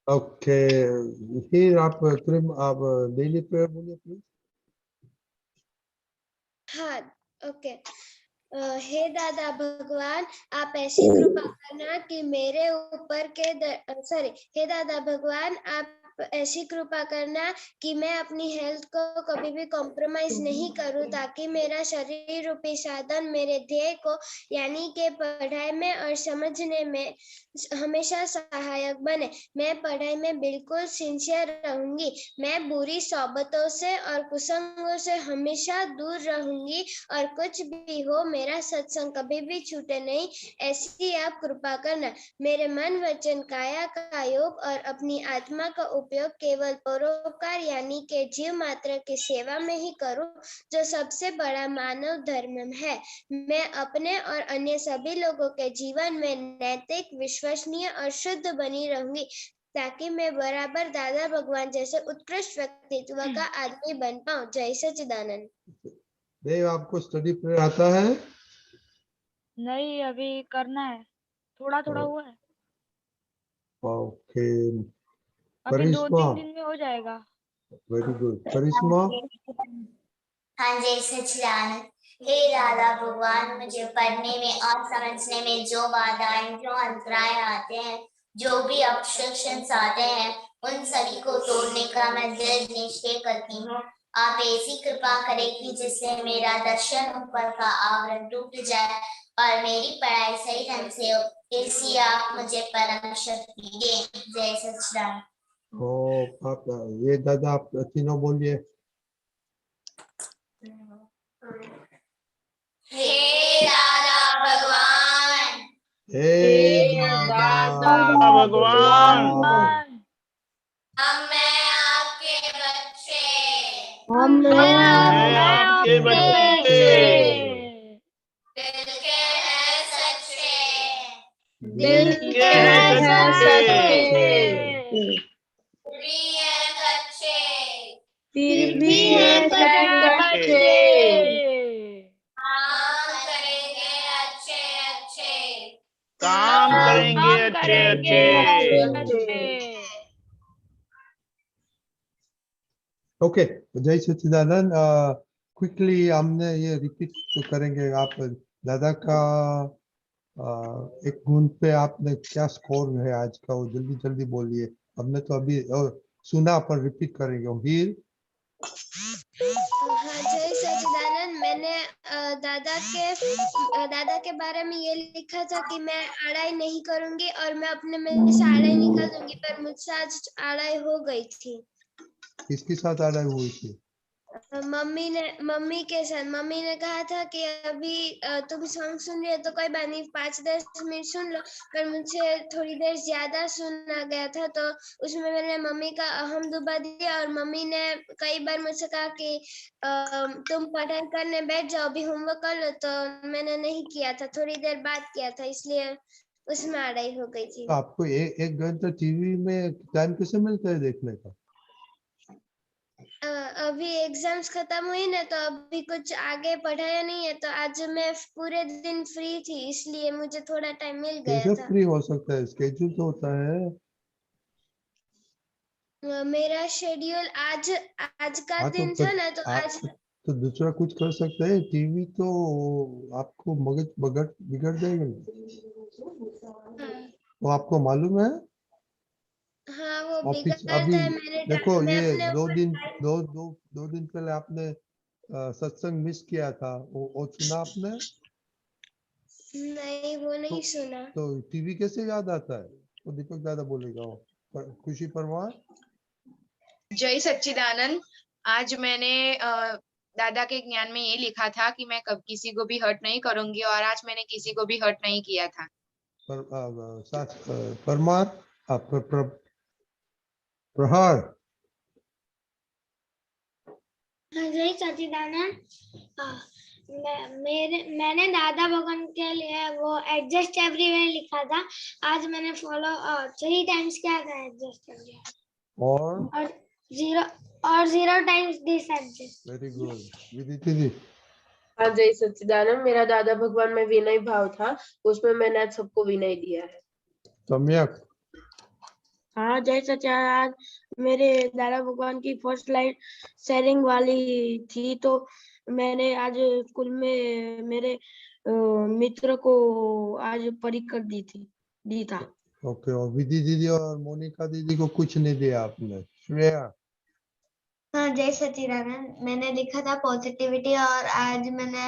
Okay, फिर आप आप डेली प्रेयर बोलिए प्लीज। हाँ, ओके। हे दादा भगवान, आप ऐसी कृपा करना कि मेरे ऊपर के हे दादा भगवान, आप ऐसी कृपा करना कि मैं अपनी हेल्थ को कभी भी कॉम्प्रोमाइज नहीं करूं, ताकि मेरा शरीर रूपी साधन मेरे ध्येय को यानी के पढ़ाई में और समझने में हमेशा सहायक बने। मैं पढ़ाई में बिल्कुल सिंसियर रहूंगी। मैं बुरी सोबतों से और कुसंगों से हमेशा दूर रहूंगी, और कुछ भी हो मेरा सत्संग कभी भी छूटे नहीं, ऐसी आप कृपा करना। मेरे मन वचन काया का योग और अपनी आत्मा का उपयोग केवल परोपकार यानी के जीव मात्र की सेवा में ही करूं, जो सबसे बड़ा मानव धर्म है। मैं अपने और अन्य सभी लोगों के जीवन में नैतिक, विश्वसनीय और शुद्ध बनी रहूंगी, ताकि मैं बराबर दादा भगवान जैसे उत्कृष्ट व्यक्तित्व का आदमी बन पाऊं। जय सच्चिदानंद। देव, आपको स्टडी प्रेयर आता है? नहीं, अभी करना है, थोड़ा थोड़ा हुआ है। ओके, अभी करिश्मा, 2-3 दिन में हो जाएगा। Very good. करिश्मा, हाँ जय सच्चिदानंद। हे दादा भगवान, मुझे पढ़ने में और समझने में जो बाधाएं, जो अंतराय आते हैं, जो भी ऑब्स्ट्रक्शंस आते हैं, उन सभी को तोड़ने का मैं दृढ़ निश्चय करती हूँ। आप ऐसी कृपा करें कि जिससे मेरा दर्शन ऊपर का आवरण टूट जाए और मेरी पढ़ाई सही ढंग से हो, ऐसी आप मुझे परम शक्ति दें। जय सच्चिदानंद। ओ आप ये दादा, आप तीनों बोलिए। हे दादा भगवान, हे दादा भगवान, मैं आपके बच्चे, मैं आपके बच्चे दिल के हैं सच्चे, दिल के हैं सच्चे, भी हैं कच्चे, फिर भी हैं सच्चे, काम करेंगे अच्छे अच्छे, काम करेंगे अच्छे अच्छे। ओके, जय सच्चिदानंद। क्विकली हमने ये रिपीट तो करेंगे। आप दादा का एक गुण पे आपने क्या स्कोर है आज का, वो जल्दी जल्दी बोलिए। हमने तो अभी सुना, पर रिपीट करेंगे। हीर, हाँ, जय सच्चिदानंद। मैंने दादा के बारे में ये लिखा था कि मैं आड़ाई नहीं करूंगी और मैं अपने में से आड़ाई निकाल दूंगी, पर मुझसे आज आड़ाई हो गई थी। किसके साथ लड़ाई हुई थी? मम्मी के साथ। मम्मी ने कहा था कि अभी तुम सॉन्ग सुन रही हो तो कोई बात नहीं, 5-10 मिनट सुन लो, पर मुझे थोड़ी देर ज्यादा सुना गया था, तो उसमें मैंने मम्मी का अहम डुबा दिया, और मम्मी ने कई बार मुझसे कहा कि तुम पढ़ाई करने बैठ जाओ, अभी होमवर्क कर लो, तो मैंने नहीं किया था, थोड़ी देर बाद किया था, इसलिए उसमें लड़ाई हो गई थी। तो आपको एक घंटा टीवी में टाइम कैसे मिलता है देखने का? अभी एग्जाम्स खत्म हुई ना, तो अभी कुछ आगे पढ़ाया नहीं है, तो आज मैं पूरे दिन फ्री थी, इसलिए मुझे थोड़ा टाइम मिल गया कैसे था। फ्री हो सकता है? स्केड्यूल तो होता है। मेरा शेड्यूल आज का हाँ, दिन था ना, तो आप आज तो दूसरा कुछ कर सकते हैं। टीवी तो आपको मगज बिगड़ जाएगा। वो आपको मालूम है? हाँ, वो ऑफिस बिगाड़ता अभी है। देखो, मैं ये अपने दो ऊपर दिन दो दिन पहले आपने सत्संग मिस किया था, वो सुना आपने? नहीं, वो नहीं सुना। तो टीवी कैसे याद आता है? वो दीपक दादा बोलेगा। खुशी परमार। जय सच्चिदानंद। आज मैंने दादा के ज्ञान में ये लिखा था कि मैं कब किसी को भी हर्ट नहीं करूंगी, और आज मैंने किसी को भी हर्ट नहीं किया था। परमार, प्रहार। जय सच्चिदानंद। मैंने दादा भगवान के लिए वो एडजस्ट एवरीवेयर लिखा था, आज मैंने फॉलो 3 टाइम्स किया था एडजस्ट एवरीवेयर, और 0 times this adjust. Very good. Viditi ji. हाँ जय सच्चिदानंद। मेरा दादा भगवान में विनय भाव था, उसमें मैंने आज सबको विनय दिया है। सम्यक। हाँ जय सच्चिदानंद, मेरे दादा भगवान की फर्स्ट लाइट शेयरिंग वाली थी, तो मैंने आज स्कूल में मेरे मित्र को आज परीक्षा दी था। ओके, और विधि दीदी और मोनिका दीदी को कुछ नहीं दिया आपने? श्रेया? हाँ जय सच्चिदानंद, मैंने लिखा था पॉजिटिविटी और आज मैंने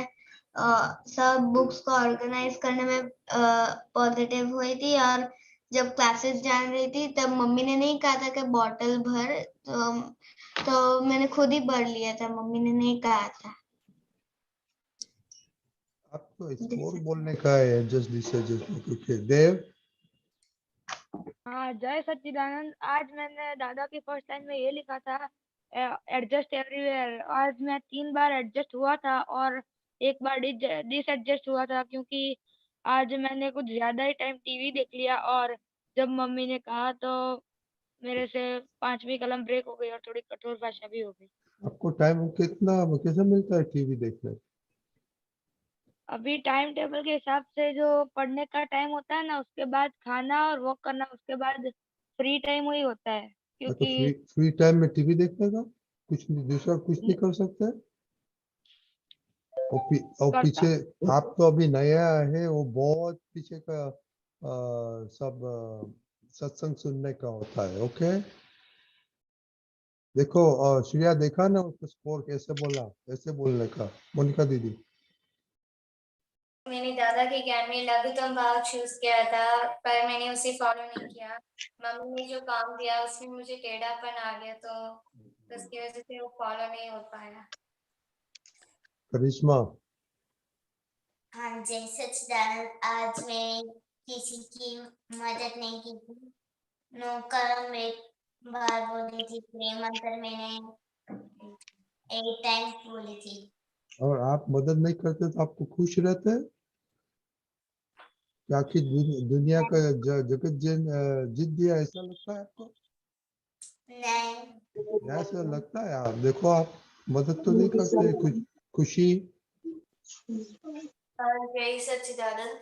सब बुक्स को ऑर्गेनाइज करने में पॉजिटिव हुई थी। और जब क्लासेस जा रही थी तब मम्मी ने नहीं कहा था कि बॉटल भर, तो मैंने खुद ही भर लिया था, मम्मी ने नहीं कहा था। आपको स्कोर बोलने का है, जस्ट दिस देव? हाँ जय सच्चिदानंद, आज मैंने दादा की फर्स्ट लाइन में ये लिखा था एडजस्ट एवरीवेयर। आज मैं 3 बार एडजस्ट हुआ था और एक बार डिसएडजस्ट हुआ था, क्योंकि आज मैंने कुछ ज्यादा ही टाइम टीवी देख लिया और जब मम्मी ने कहा तो मेरे से 5वीं कलम ब्रेक हो गई और थोड़ी कठोर भाषा भी हो गई। आपको टाइम कितना कैसे मिलता है टीवी देखने? अभी टाइम टेबल के हिसाब से जो पढ़ने का टाइम होता है ना, उसके बाद खाना और वॉक करना, उसके बाद फ्री टाइम वही होता है, तो क्योंकि फ्री टाइम में टीवी देखने का कुछ नहीं, दूसरा कुछ नहीं कर सकते? और करता पीछे आप तो अभी नया है, वो बहुत पीछे का सब सत्संग सुनने का होता है। ओके, देखो श्रेया देखा ना उसका स्कोर कैसे बोला, कैसे बोलने का? मोनिका दीदी? मैंने दादा के ज्ञान में लघुतम भाव चूज किया था, पर मैंने उसे फॉलो नहीं किया। मम्मी ने जो काम दिया उसमें मुझे टेढ़ापन आ गया, तो उसकी वजह से वो फॉलो नहीं हो पाया। करिश्मा? हाँ जय सच्चिदानंद, आज मैं किसी की मदद नहीं की थी। नो कलम एक बार बोली थी, प्रेम मंत्र मैंने 8 टाइम्स बोली थी। और आप मदद नहीं करते तो आपको खुश रहते हैं क्या कि दुनिया का जगत जीत दिया, ऐसा लगता है आपको? नहीं, ऐसा लगता है। आप देखो, आप मदद तो नहीं करते, कुछ खुशी। जय सच्चिदानंद,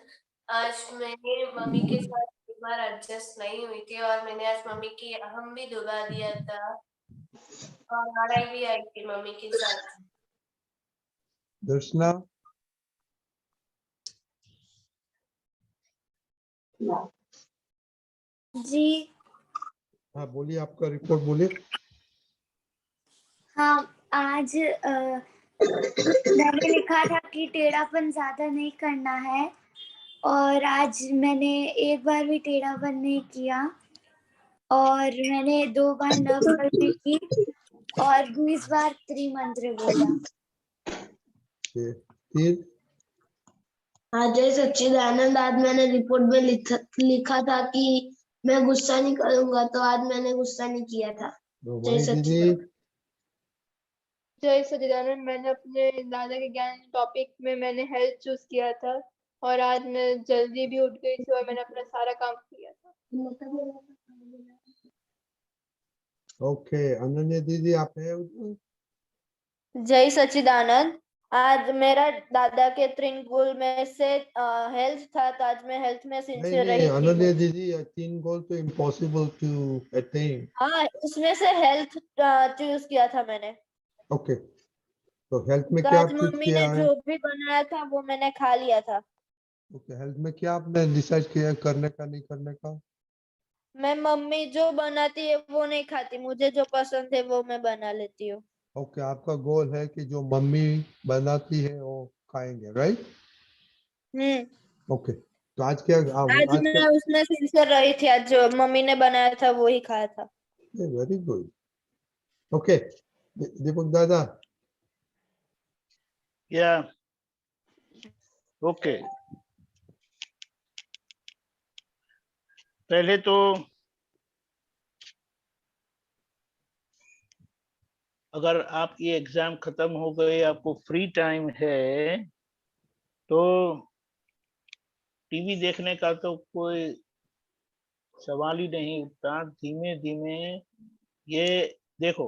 आज मैंने मम्मी के साथ एक बार एडजस्ट नहीं हुई थी और मैंने आज मम्मी की अहम भी दुबा दिया था और लड़ाई भी आई थी मम्मी के साथ। दर्शना? जी हाँ बोलिए, आपका रिपोर्ट बोलिए। हाँ, आज मैंने लिखा था कि टेढ़ापन ज्यादा नहीं करना है और आज मैंने एक बार भी टेढ़ापन नहीं किया और मैंने 2 बार नवकल्पी की और 20 बार त्रिमंत्र बोला। फिर हाँ जय सच्चिदानंद, आज मैंने रिपोर्ट में लिखा था कि मैं गुस्सा नहीं करूंगा, तो आज मैंने गुस्सा नहीं किया था। वाणी दीदी? जय सच्चिदानंद, मैंने अपने दादा के ज्ञान टॉपिक में मैंने हेल्थ चूज किया था और आज मैं जल्दी भी उठ गई थी और मैंने अपना सारा काम किया था। ओके, अनन्या दीदी आप है उधर? जय सच्चिदानंद, आज मेरा दादा के त्रिगुण में से हेल्थ था, तो आज मैं हेल्थ में सिंसियर नहीं रही अनन्या थी। दीदी, 3 गोल तो इम्पॉसिबल टू अटेन। हाँ, उसमें से हेल्थ चूज किया था मैंने। ओके, तो हेल्थ में तो क्या आज चूज मम्मी किया ने है? जो भी बनाया था वो मैंने खा लिया था। ओके, हेल्थ में क्या आपने डिसाइड किया करने का, नहीं करने का? मैं मम्मी जो बनाती है वो नहीं खाती, मुझे जो पसंद है वो मैं बना लेती हूँ। ओके, आपका गोल है कि जो मम्मी बनाती है वो खाएंगे, राइट? ओके, तो आज क्या आज मैं उसमें सिंसियर रही थी, आज जो मम्मी ने बनाया था वो ही खाया था। Very good. ओके, दीपक दादा? या ओके, पहले तो अगर आपकी एग्जाम खत्म हो गए, आपको फ्री टाइम है, तो टीवी देखने का तो कोई सवाल ही नहीं उठता। धीमे धीमे ये देखो,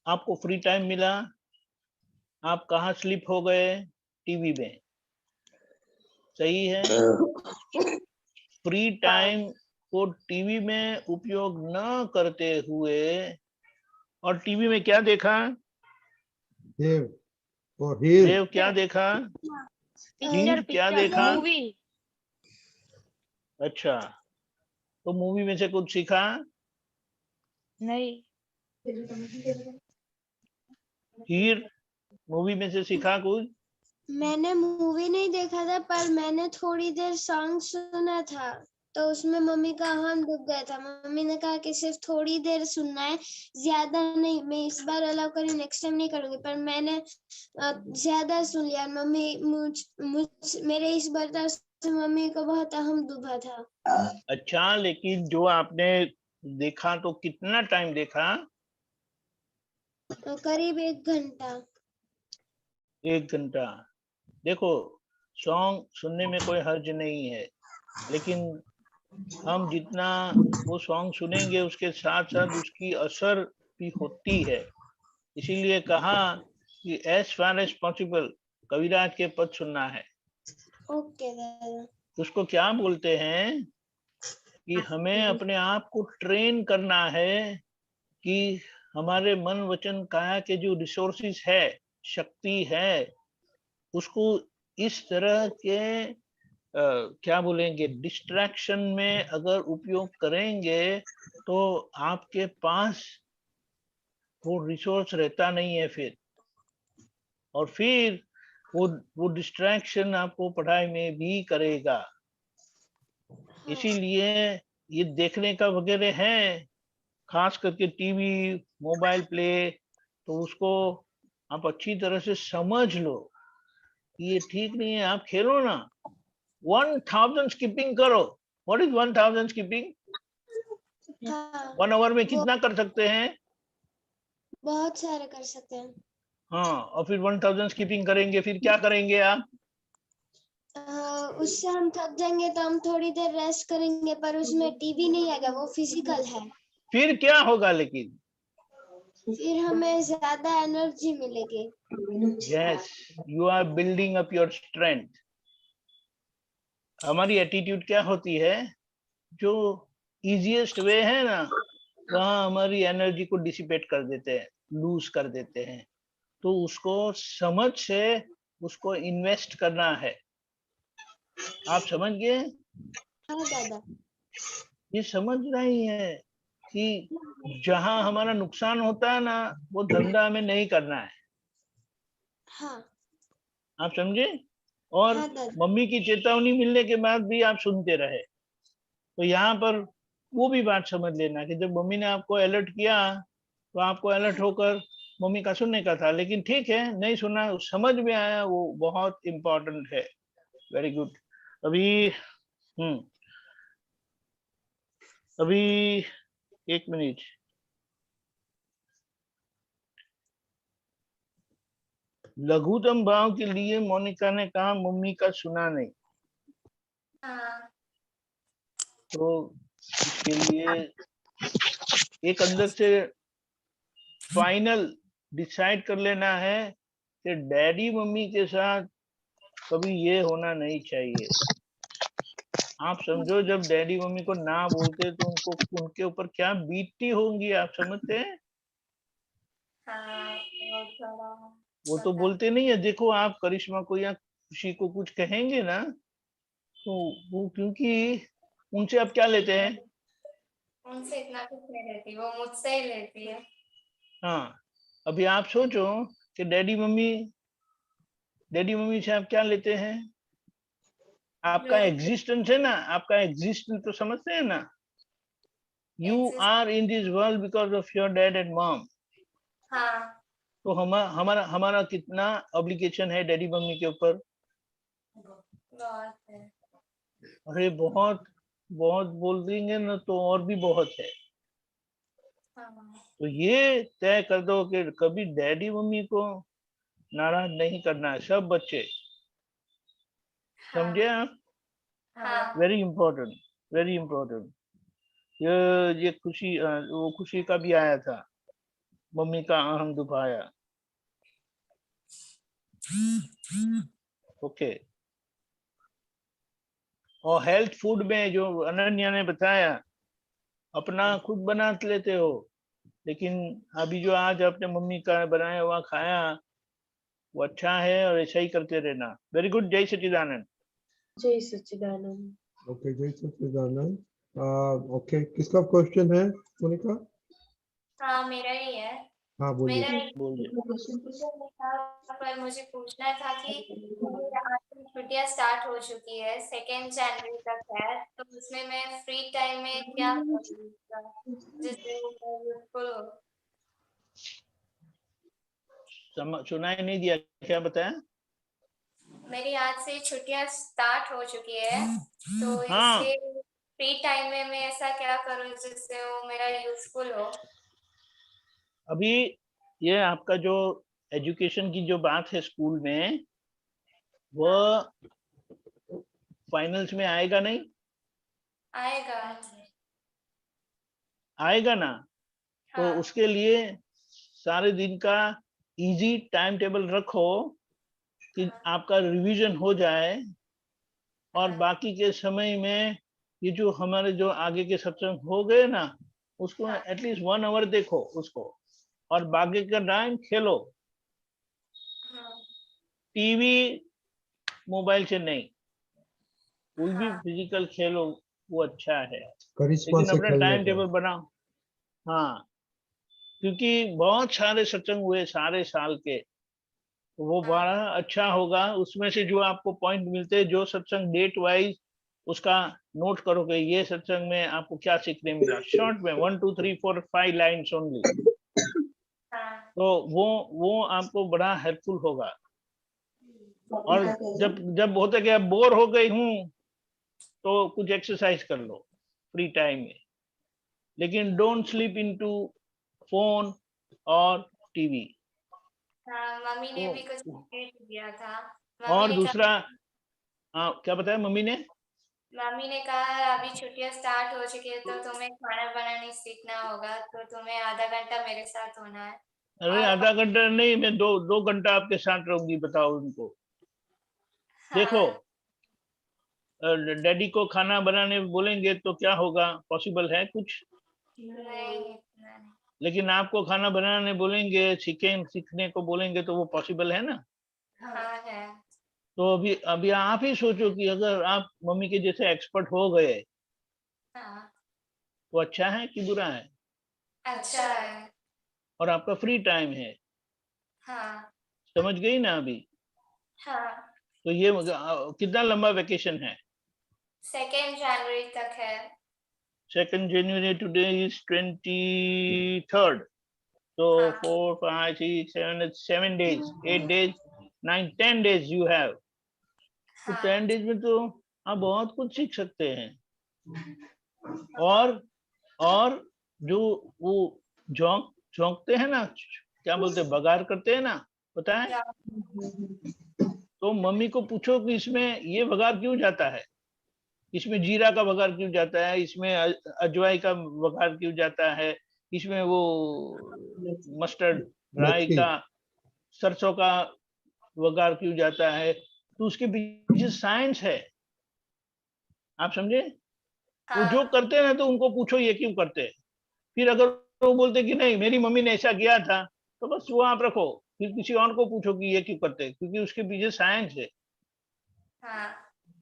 आपको फ्री टाइम मिला, आप कहाँ स्लिप हो गए? टीवी में, सही है? फ्री टाइम को टीवी में उपयोग न करते हुए, और टीवी में क्या देखा? देव और हीर देव क्या देखा? हीर क्या देखा? मूवी। अच्छा, तो मूवी में से कुछ सीखा? नहीं। हीर मूवी में से सीखा कुछ? मैंने मूवी नहीं देखा था, पर मैंने थोड़ी देर सॉन्ग सुना था, तो उसमें मम्मी का हाथ दुख गया था। मम्मी ने कहा कि सिर्फ थोड़ी देर सुनना है, ज्यादा नहीं। मैं इस बार अलाउ करूँ, नेक्स्ट टाइम नहीं करूंगी, पर मैंने ज्यादा सुन लिया। मम्मी मेरे इस बर्ताव से मम्मी को बहुत अहम दुखा था। अच्छा, लेकिन जो आपने देखा तो कितना टाइम देखा? तो करीब 1 घंटा। 1 घंटा। देखो, सॉन्ग सुनने में कोई हर्ज नहीं है, लेकिन हम जितना वो सॉन्ग सुनेंगे उसके साथ साथ उसकी असर भी होती है। इसीलिए कहा कि एज फार एज पॉसिबल कविराज के पद सुनना है। ओके दादा। उसको क्या बोलते हैं कि हमें अपने आप को ट्रेन करना है कि हमारे मन वचन काया के जो रिसोर्सेज है, शक्ति है, उसको इस तरह के क्या बोलेंगे, डिस्ट्रैक्शन में अगर उपयोग करेंगे तो आपके पास वो रिसोर्स रहता नहीं है फिर, और फिर वो डिस्ट्रैक्शन आपको पढ़ाई में भी करेगा। इसीलिए ये देखने का वगैरह है, खास करके टीवी, मोबाइल प्ले, तो उसको आप अच्छी तरह से समझ लो कि ये ठीक नहीं है। आप खेलो ना, 1000 स्किपिंग करो। What is 1000 skipping? हाँ, 1 आवर में कितना कर सकते हैं? बहुत सारे कर सकते हैं। हाँ, और फिर 1000 स्किपिंग करेंगे, फिर क्या करेंगे आप? उससे हम थक जाएंगे तो हम थोड़ी देर रेस्ट करेंगे, पर उसमें टीवी नहीं आएगा, वो फिजिकल है। फिर क्या होगा लेकिन? फिर हमें ज्यादा एनर्जी मिलेगी। Yes, you are building up your strength. हमारी एटीट्यूड क्या होती है? जो इजीएस्ट वे है ना, वहां हमारी एनर्जी को डिसिपेट कर देते हैं, लूज कर देते हैं। तो उसको समझ से उसको इन्वेस्ट करना है। आप समझ गए? हाँ दादा। ये समझना ही है कि जहां हमारा नुकसान होता है ना, वो धंधा हमें नहीं करना है। हाँ। आप समझे? और हाँ दादा। मम्मी की चेतावनी मिलने के बाद भी आप सुनते रहे, तो यहाँ पर वो भी बात समझ लेना कि जब मम्मी ने आपको अलर्ट किया तो आपको अलर्ट होकर मम्मी का सुनने का था, लेकिन ठीक है, नहीं सुना, समझ में आया, वो बहुत इम्पोर्टेंट है। Very good. अभी अभी 1 मिनट। लघुतम भाव के लिए मोनिका ने कहा मम्मी का सुना नहीं। तो इसके लिए एक अंदर से फाइनल डिसाइड कर लेना है कि डैडी मम्मी के साथ कभी ये होना नहीं चाहिए। आप समझो, जब डैडी मम्मी को ना बोलते तो उनको, उनके ऊपर क्या बीतती होंगी, आप समझते हैं? वो तो बोलते नहीं है। देखो, आप करिश्मा को या खुशी को कुछ कहेंगे ना, तो वो, क्योंकि उनसे आप क्या लेते हैं? उनसे इतना कुछ नहीं लेती, वो मुझसे ही लेती है। हाँ, अभी आप सोचो कि डैडी मम्मी से आप क्या लेते हैं? आपका एग्जिस्टेंस है ना, आपका एग्जिस्टेंस तो समझते हैं ना। You are in this world because of your dad and mom. हाँ। तो हमारा हमारा कितना ऑब्लिगेशन है डैडी मम्मी के ऊपर? बहुत है। अरे बहुत, बहुत बोल देंगे ना तो और भी बहुत है। तो ये तय कर दो कि कभी डैडी मम्मी को नाराज नहीं करना है, सब बच्चे। समझे आप? हाँ। Very important, very important. ये खुशी, वो खुशी का भी आया था, मम्मी का अहम दुखाया। ओके। और हेल्थ फूड में जो अनन्या ने बताया, अपना खुद बना लेते हो, लेकिन अभी जो आज आपने मम्मी का बनाया हुआ खाया वो अच्छा है, और ऐसा ही करते रहना। Very good. जय सच्चिदानंद। जय सच्चिदानंद। ओके, जय सच्चिदानंद। ओके, किसका क्वेश्चन है मोनिका? हाँ, मेरा ही है। हाँ बोलिए। मेरा एक बोलिए। क्वेश्चन था, पर मुझे पूछना था कि आज से छुट्टियां स्टार्ट हो चुकी है, 2 जनवरी तक है, तो उसमें मैं फ्री टाइम में क्या करूँगा जिससे वो यूजफुल हो। सुनाई नहीं दिया, क्या बताया? मेरी आज से छुट्टियां स्टार्ट हो चुकी है, तो हाँ, इसलिए फ्री टाइम में मैं ऐसा क्या करूँ जिससे वो मेरा यूजफुल हो। अभी ये आपका जो एजुकेशन की जो बात है स्कूल में, वो फाइनल्स में आएगा नहीं? आएगा। आएगा ना? तो हाँ। उसके लिए सारे दिन का इजी टाइम टेबल रखो कि आपका रिवीजन हो जाए, और बाकी के समय में ये जो हमारे जो आगे के सत्संग हो गए ना, उसको एटलीस्ट 1 आवर देखो उसको, और बाकी का टाइम खेलो। टीवी मोबाइल से नहीं, कोई भी फिजिकल खेलो, वो अच्छा है, करिश्मा लेकिन से अपना खेलने टाइम का। टेबल बनाओ। हाँ, क्योंकि बहुत सारे सत्संग हुए सारे साल के, तो वो बड़ा अच्छा होगा। उसमें से जो आपको पॉइंट मिलते हैं, जो सत्संग डेट वाइज, उसका नोट करोगे ये सत्संग में आपको क्या सीखने मिला, शॉर्ट में 1 2 3 4 5 लाइन्स ओनली, तो वो आपको बड़ा हेल्पफुल होगा। और जब होता है कि अब बोर हो गई हूँ, तो कुछ एक्सरसाइज कर लो फ्री टाइम में, लेकिन डोंट स्लीप इनटू फोन और टीवी। हाँ, मम्मी ने भी कुछ हिंट दिया था। और दूसरा, क्या बताया मम्मी ने? मम्मी ने कहा अभी छुट्टियां स्टार्ट हो चुकी है, तो तुम्हें खाना बनाने सीखना होगा, तो तुम्हें आधा घंटा मेरे साथ होना है। अरे और आधा घंटा नहीं, मैं 2 घंटा आपके साथ रहूंगी। बताओ उनको। देखो, हाँ, डैडी को खाना बनाने बोलेंगे तो क्या होगा, पॉसिबल है कुछ? नहीं इतना नहीं। लेकिन आपको खाना बनाने बोलेंगे, सीखने को बोलेंगे, तो वो पॉसिबल है ना? हाँ है। तो अभी अभी आप ही सोचो कि अगर आप मम्मी के जैसे एक्सपर्ट हो गए, हाँ, तो अच्छा है कि बुरा है? अच्छा है। और आपका फ्री टाइम है, हाँ। समझ गई ना अभी? हाँ, तो ये कितना लंबा वेकेशन है? 2 जनवरी तक है। 2 January, today is 23rd, so हाँ। 4 5 6 7 7 days, 8 days, 9 10 days you have। तो 10 days में तो आप बहुत कुछ सीख सकते हैं। और जो वो झोंकते हैं ना, क्या बोलते हैं, बघार करते हैं ना, पता है? तो मम्मी को पूछो कि इसमें ये बघार क्यों जाता है, इसमें जीरा का बघार क्यों जाता है, इसमें अजवाई का बघार क्यों जाता है, इसमें वो मस्टर्ड राई मेथी। का, सरसों का बघार क्यों जाता है। तो उसके पीछे साइंस है, आप समझे? वो जो करते हैं ना, तो उनको पूछो ये क्यों करते हैं। फिर अगर वो बोलते कि नहीं मेरी मम्मी ने ऐसा किया था, तो बस वो आप रखो, फिर किसी और को पूछो कि ये क्यों करते हैं, क्योंकि उसके पीछे साइंस है। हाँ।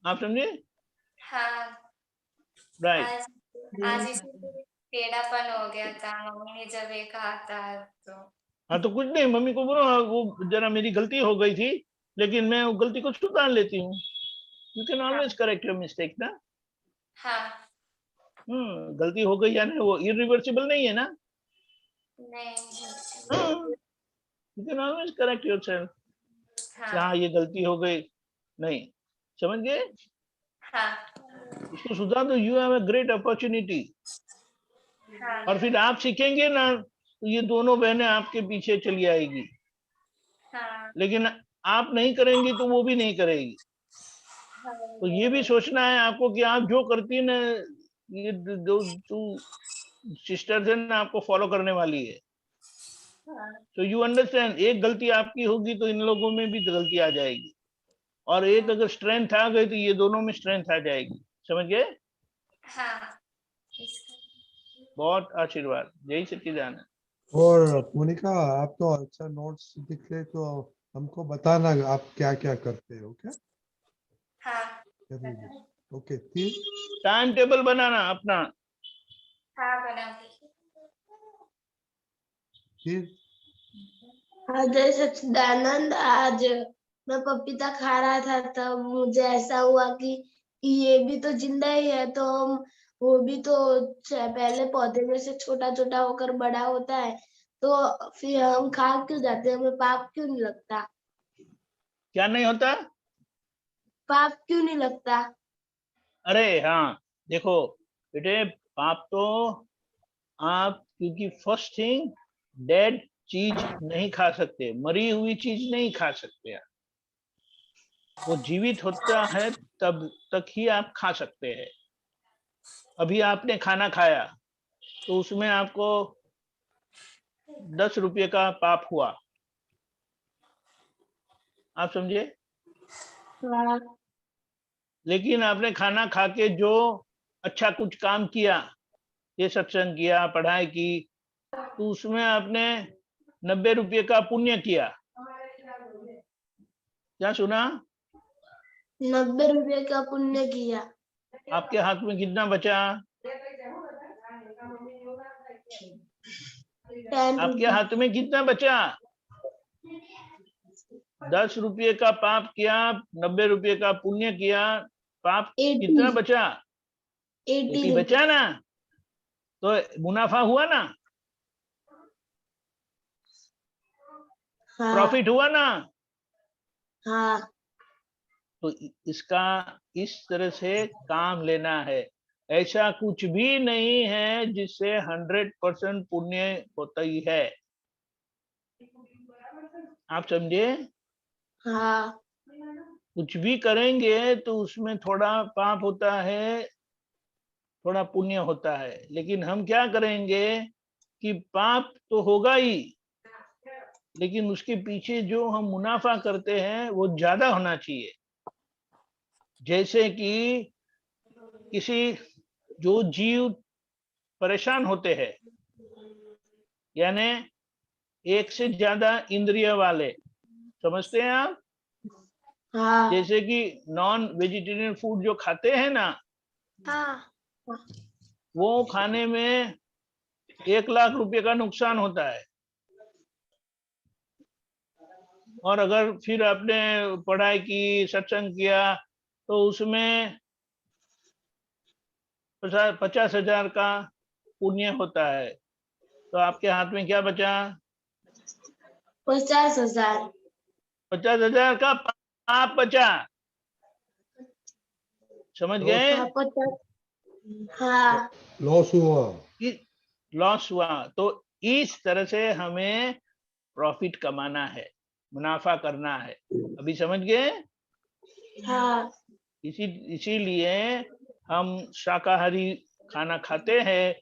आप समझे? हाँ। राइट। आज आज इसी टेढ़ापन हो गया था, मम्मी ने जब ये कहा था तो। हाँ, तो कुछ नहीं, मम्मी को बोलो वो जरा मेरी गलती हो गई थी, लेकिन मैं वो गलती को सुधार लेती हूँ। You can always correct your mistake ना। हाँ। गलती हो गई यानी वो इरिवर्सिबल नहीं है ना। नहीं। You can always correct yourself. हाँ। हाँ, ये गलती हो गई, नहीं, समझ गए? हाँ। इसको सुधार दो, you have a great opportunity. हाँ। और फिर आप सीखेंगे ना, तो ये दोनों बहनें आपके पीछे चली आएगी। हाँ। लेकिन आप नहीं करेंगी तो वो भी नहीं करेगी। तो ये भी सोचना है आपको कि आप जो करती है ना, ये जो सिस्टर्स है ना, आपको फॉलो करने वाली है। तो यू अंडरस्टैंड, एक गलती आपकी होगी तो इन लोगों में भी गलती आ जाएगी, और एक अगर स्ट्रेंथ आ गई तो ये दोनों में स्ट्रेंथ आ जाएगी। समझ गए? हाँ बहुत आशीर्वाद। जय सच्चिदानंद। और मोनिका, आप तो अच्छा नोट्स दिख रहे, तो हमको बताना आप क्या क्या करते हो, क्या हाँ जरूर। ओके, फिर टाइम टेबल बनाना अपना। हाँ बनाऊंगी। फिर हाँ जय सच्चिदानंद। आज मैं पपीता खा रहा था, तब मुझे ऐसा हुआ कि ये भी तो जिंदा ही है, तो हम वो भी तो पहले पौधे में से छोटा छोटा होकर बड़ा होता है, तो फिर हम खा क्यों जाते हैं? हमें पाप क्यों नहीं लगता? क्या नहीं होता? पाप क्यों नहीं लगता? अरे हाँ, देखो बेटे, पाप तो आप, क्योंकि फर्स्ट थिंग, डेड चीज नहीं खा सकते, मरी हुई चीज नहीं खा सकते आप। वो जीवित होता है तब तक ही आप खा सकते हैं। अभी आपने खाना खाया तो उसमें आपको 10 रुपये का पाप हुआ, आप समझे? हाँ लेकिन आपने खाना खा के जो अच्छा कुछ काम किया, ये सत्संग किया, पढ़ाई की, तो उसमें आपने 90 रुपये का पुण्य किया। क्या सुना? 90 रुपये का पुण्य किया। आपके हाथ में कितना बचा? 10 आपके रुपये। हाथ में कितना बचा? 10 रुपये का पाप किया, 90 रुपये का पुण्य किया, पाप 80 कितना बचा? 80 80 रुपये। बचा ना, तो मुनाफा हुआ ना, हाँ प्रॉफिट हुआ ना। हाँ तो इसका इस तरह से काम लेना है। ऐसा कुछ भी नहीं है जिससे 100% पुण्य होता ही है, आप समझे? हाँ कुछ भी करेंगे तो उसमें थोड़ा पाप होता है, थोड़ा पुण्य होता है। लेकिन हम क्या करेंगे कि पाप तो होगा ही, लेकिन उसके पीछे जो हम मुनाफा करते हैं वो ज्यादा होना चाहिए। जैसे कि किसी, जो जीव परेशान होते हैं, यानी एक से ज्यादा इंद्रिय वाले, समझते हैं आप? हाँ जैसे कि नॉन वेजिटेरियन फूड जो खाते हैं ना, हाँ वो खाने में 1 लाख रुपए का नुकसान होता है। और अगर फिर आपने पढ़ाई की, सत्संग किया, तो उसमें 50,000 का पुण्य होता है। तो आपके हाथ में क्या बचा? 50,000। 50,000 का पाप बचा, समझ गए? हाँ 50। हाँ लॉस हुआ। लॉस हुआ। तो इस तरह से हमें प्रॉफिट कमाना है, मुनाफा करना है। अभी समझ गए? हाँ इसीलिए हम शाकाहारी खाना खाते हैं,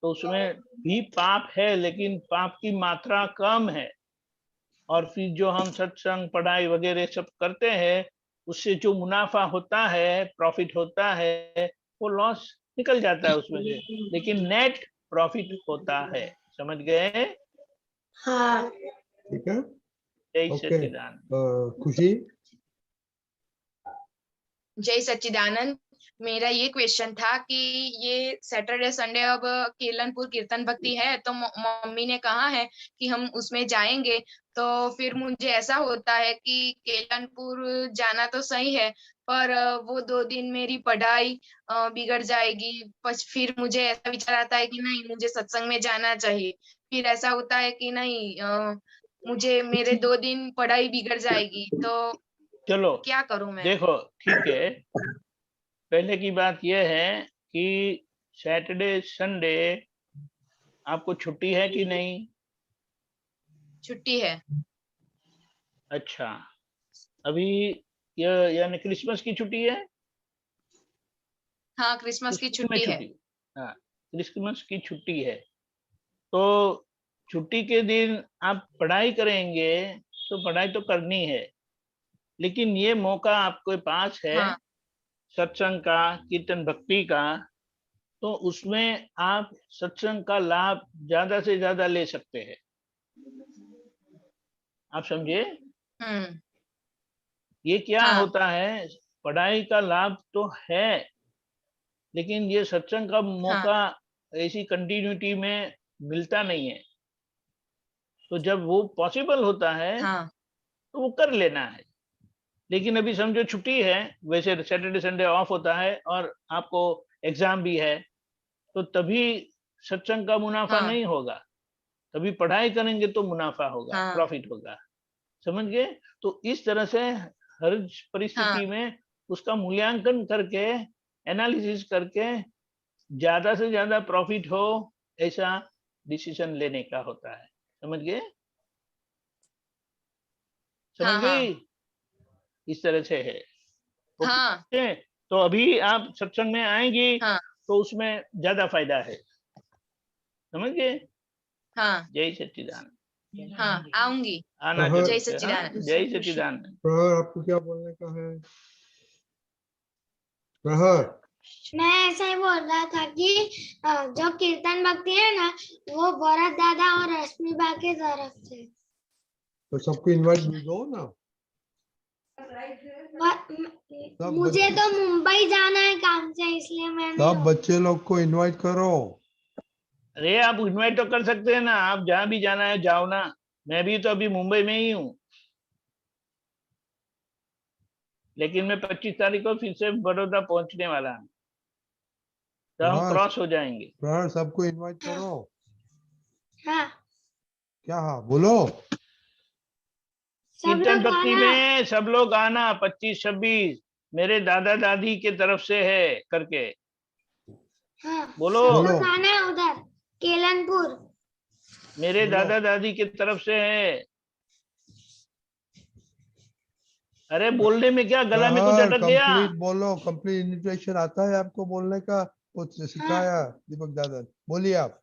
तो उसमें भी पाप है, लेकिन पाप की मात्रा कम है। और फिर जो हम सत्संग, पढ़ाई वगैरह सब करते हैं, उससे जो मुनाफा होता है, प्रॉफिट होता है, वो लॉस निकल जाता है उसमें से, लेकिन नेट प्रॉफिट होता है। समझ गए? हाँ ठीक है, जय ओके। सच्चिदानंद। खुशी। जय सच्चिदानंद। मेरा ये क्वेश्चन था कि ये सैटरडे संडे अब केलनपुर कीर्तन भक्ति है, तो मम्मी ने कहा है कि हम उसमें जाएंगे। तो फिर मुझे ऐसा होता है कि केलनपुर जाना तो सही है, पर वो 2 दिन मेरी पढ़ाई बिगड़ जाएगी। फिर मुझे ऐसा विचार आता है कि नहीं, मुझे सत्संग में जाना चाहिए। फिर ऐसा होता है कि नहीं, मुझे मेरे 2 दिन पढ़ाई बिगड़ जाएगी, तो चलो क्या करूं मैं? देखो, ठीक है। पहले की बात यह है कि सैटरडे संडे आपको छुट्टी है कि नहीं? छुट्टी है। अच्छा, अभी यह यानी क्रिसमस की छुट्टी है? हाँ, क्रिसमस की क्रिसमस में छुट्टी है। छुट्टी, हाँ, क्रिसमस की छुट्टी है। तो छुट्टी के दिन आप पढ़ाई करेंगे, तो पढ़ाई तो करनी है, लेकिन ये मौका आपके पास है हाँ सत्संग का, कीर्तन भक्ति का, तो उसमें आप सत्संग का लाभ ज्यादा से ज्यादा ले सकते हैं। आप समझे? ये क्या हाँ। होता है, पढ़ाई का लाभ तो है, लेकिन ये सत्संग का मौका ऐसी कंटिन्यूटी में मिलता नहीं है। तो जब वो पॉसिबल होता है तो वो कर लेना है। लेकिन अभी समझो छुट्टी है, वैसे सैटरडे संडे ऑफ होता है और आपको एग्जाम भी है, तो तभी सत्संग का मुनाफा नहीं होगा, तभी पढ़ाई करेंगे तो मुनाफा होगा, प्रॉफिट होगा। समझ गए? तो इस तरह से हर परिस्थिति में उसका मूल्यांकन करके, एनालिसिस करके ज्यादा से ज्यादा प्रॉफिट हो, ऐसा डिसीजन लेने का होता है। समझ गए? समझ गई? इस तरह से है। ओके? तो अभी आप सत्संग में आएंगी तो उसमें ज्यादा फायदा है। समझ गए? जय सच्चिदानंद। आऊंगी। आना प्रहर- जय जरूर। सच्चिदानंद। जय सच्चिदानंद। प्रहर, आपको क्या बोलने का है? प्रहर, मैं ऐसा ही बोल रहा था कि जो कीर्तन भक्ति है ना, वो भरत दादा और रश्मि बा के तरफ से। तो सबको इनवाइट दो ना। मुझे तो मुंबई जाना है काम से, इसलिए मैं नहीं सब बच्चे लोग को इनवाइट करो। अरे आप इनवाइट तो कर सकते हैं ना, आप जहां भी जाना है जाओ ना। मैं भी तो अभी मुंबई में ही हूँ, लेकिन मैं 25 तारीख को फिर से बड़ौदा पहुंचने वाला हूँ, तो हम हाँ, क्रॉस हो जाएंगे। प्रहर सबको इनवाइट करो। हाँ, क्या? हाँ बोलो। सब कीर्तन लोग भक्ति आना। में सब लोग आना, 25-26 मेरे दादा दादी के तरफ से है करके हाँ, बोलो। सब लोग आना है उधर केलनपुर। मेरे बोलो। दादा दादी की तरफ से है। अरे बोलने में क्या, गला में कुछ अटक गया? कंप्लीट बोलो। कंप्लीट इन्विटेशन आता है आपको बोलने का? वो सिखाया दीपक दादा। बोलिए आप।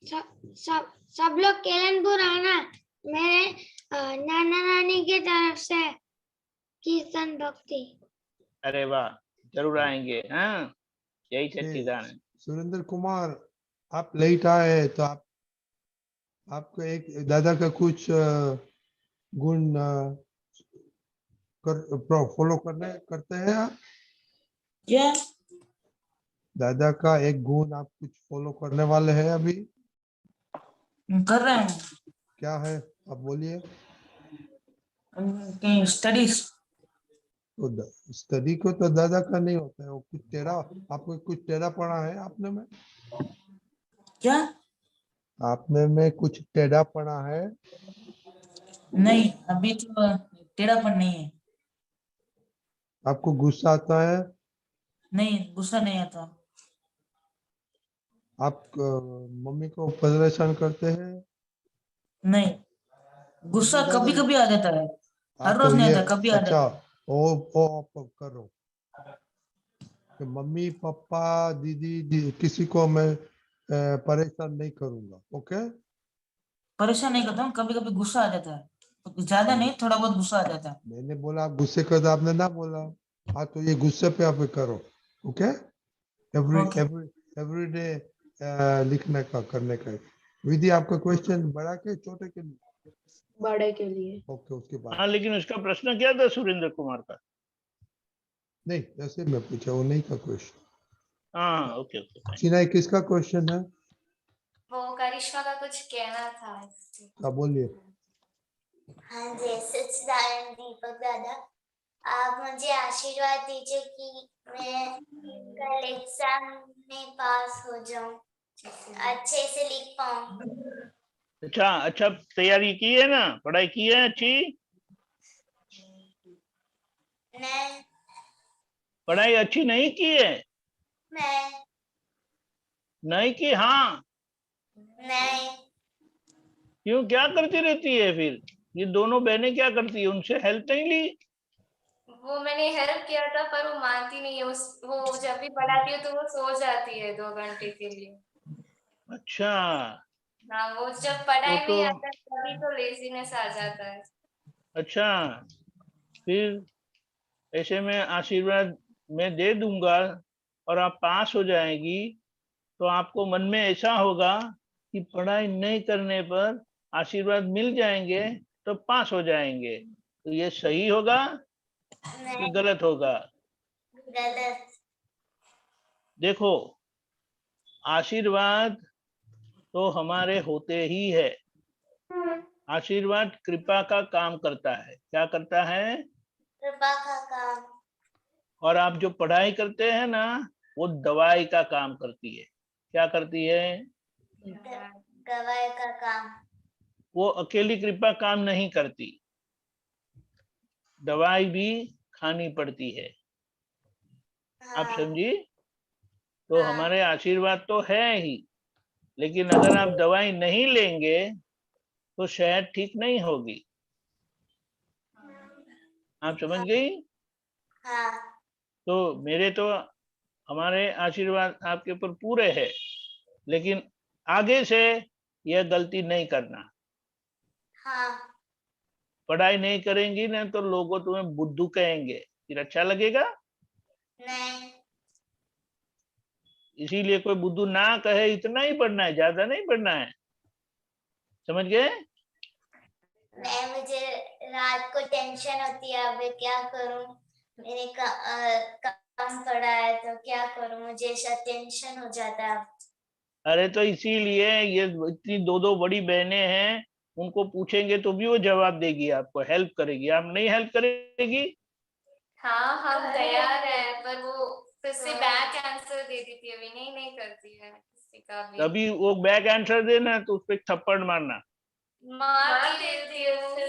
सब लोग केलनपुर आना, मेरे नाना नानी की तरफ से कीर्तन भक्ति। अरे वाह, जरूर आएंगे। हाँ, यही सच्चिदानंद। सुरेंद्र कुमार, आप लेट आए तो आपको एक दादा का कुछ गुण फॉलो करते हैं आप? क्या? दादा का एक गुण आप कुछ फॉलो करने वाले हैं अभी? कर रहे हैं। क्या है आप बोलिए। कहीं स्टडीज। तो स्टडी को तो दादा का नहीं होता है, वो कुछ टेढ़ा, आपको कुछ टेढ़ा पड़ा है आपने में? क्या? आपने में कुछ टेढ़ा पड़ा है? नहीं, अभी तो टेढ़ापन नहीं है। आपको गुस्सा आता है? नहीं, गुस्सा नहीं आता। आप मम्मी को परेशान करते हैं? नहीं, गुस्सा दादा कभी कभी आ जाता है, हर रोज तो नहीं ये आता, कभी आ अच्छा, जाता है। ओ करो कि मम्मी पापा दीदी किसी को मैं परेशान नहीं करूंगा। ओके? परेशान नहीं करता हूँ, कभी कभी गुस्सा आ जाता है, तो ज्यादा नहीं, थोड़ा बहुत गुस्सा आ जाता है। मैंने बोला आप गुस्से करते, आपने ना बोला। हाँ, तो ये गुस्से पे आप करो। ओके? Okay. एवरी डे लिखने का, करने का। विधि, आपका क्वेश्चन बड़ा के छोटे के लिए? बड़े के लिए। ओके, उसके बाद। हाँ, लेकिन उसका प्रश्न क्या था सुरेंद्र कुमार का? नहीं, ऐसे मैं पूछा, वो नहीं का क्वेश्चन। हाँ, ओके ओके। सिनाई, किसका क्वेश्चन है? वो करिश्मा का कुछ कहना था। आप बोलिए। हाँ, जय सच्चिदानंद दीपक दादा, आप मुझे आशीर्वाद दीजिए कि मैं कल एग्जाम में पास हो जाऊं, अच्छे से लिख पाऊं। अच्छा, तैयारी की है ना, पढ़ाई की है अच्छी? नहीं। पढ़ाई अच्छी नहीं की है? नहीं की? हाँ। नहीं। क्यों, क्या करती रहती है फिर? ये दोनों बहनें क्या करती है, उनसे हेल्प नहीं ली? वो मैंने हेल्प किया था पर वो मानती नहीं है। वो जब भी पढ़ाती है तो वो सो जाती है 2 घंटे के लिए। अच्छा, हाँ, वो जब पढ़ाई तो नहीं आता तभी तो लेजीनेस आ जाता है। अच्छा, फिर ऐसे में आशीर्वाद मैं दे दूंगा और आप पास हो जाएगी, तो आपको मन में ऐसा होगा कि पढ़ाई नहीं करने पर आशीर्वाद मिल जाएंगे तो पास हो जाएंगे। तो ये सही होगा कि नहीं, गलत होगा? गलत। देखो, आशीर्वाद तो हमारे होते ही है। आशीर्वाद कृपा का काम करता है। क्या करता है? कृपा का काम। और आप जो पढ़ाई करते हैं ना, वो दवाई का काम करती है। क्या करती है? गवाही का काम। वो अकेली कृपा काम नहीं करती, दवाई भी खानी पड़ती है। आप हाँ, समझी? तो हाँ। हमारे आशीर्वाद तो है ही, लेकिन अगर आप दवाई नहीं लेंगे तो सेहत ठीक नहीं होगी। आप समझ गई? हाँ, तो मेरे तो हमारे आशीर्वाद आपके ऊपर पूरे है, लेकिन आगे से यह गलती नहीं करना। हाँ। पढ़ाई नहीं करेंगी ना तो लोगों तुम्हें बुद्धू कहेंगे, फिर अच्छा लगेगा? नहीं, इसीलिए कोई बुद्धू ना कहे इतना ही पढ़ना है, ज्यादा नहीं पढ़ना है। समझ गए? नहीं, मुझे रात को टेंशन होती है, अब क्या करूं, मैंने काम पड़ा है तो क्या करूं, मुझे ऐसा टेंशन हो जाता है। अरे तो इसीलिए ये इतनी दो दो बड़ी बहनें हैं, उनको पूछेंगे तो भी वो जवाब देगी, आपको हेल्प करेगी। आप नहीं हेल्प करेगी? हाँ, हम तैयार है, पर वो फिर से बैक आंसर दे देती है, विनय नहीं करती है किसी का भी। तभी वो बैक आंसर देना तो उस पर थप्पड़ मारना। मार देती है, फिर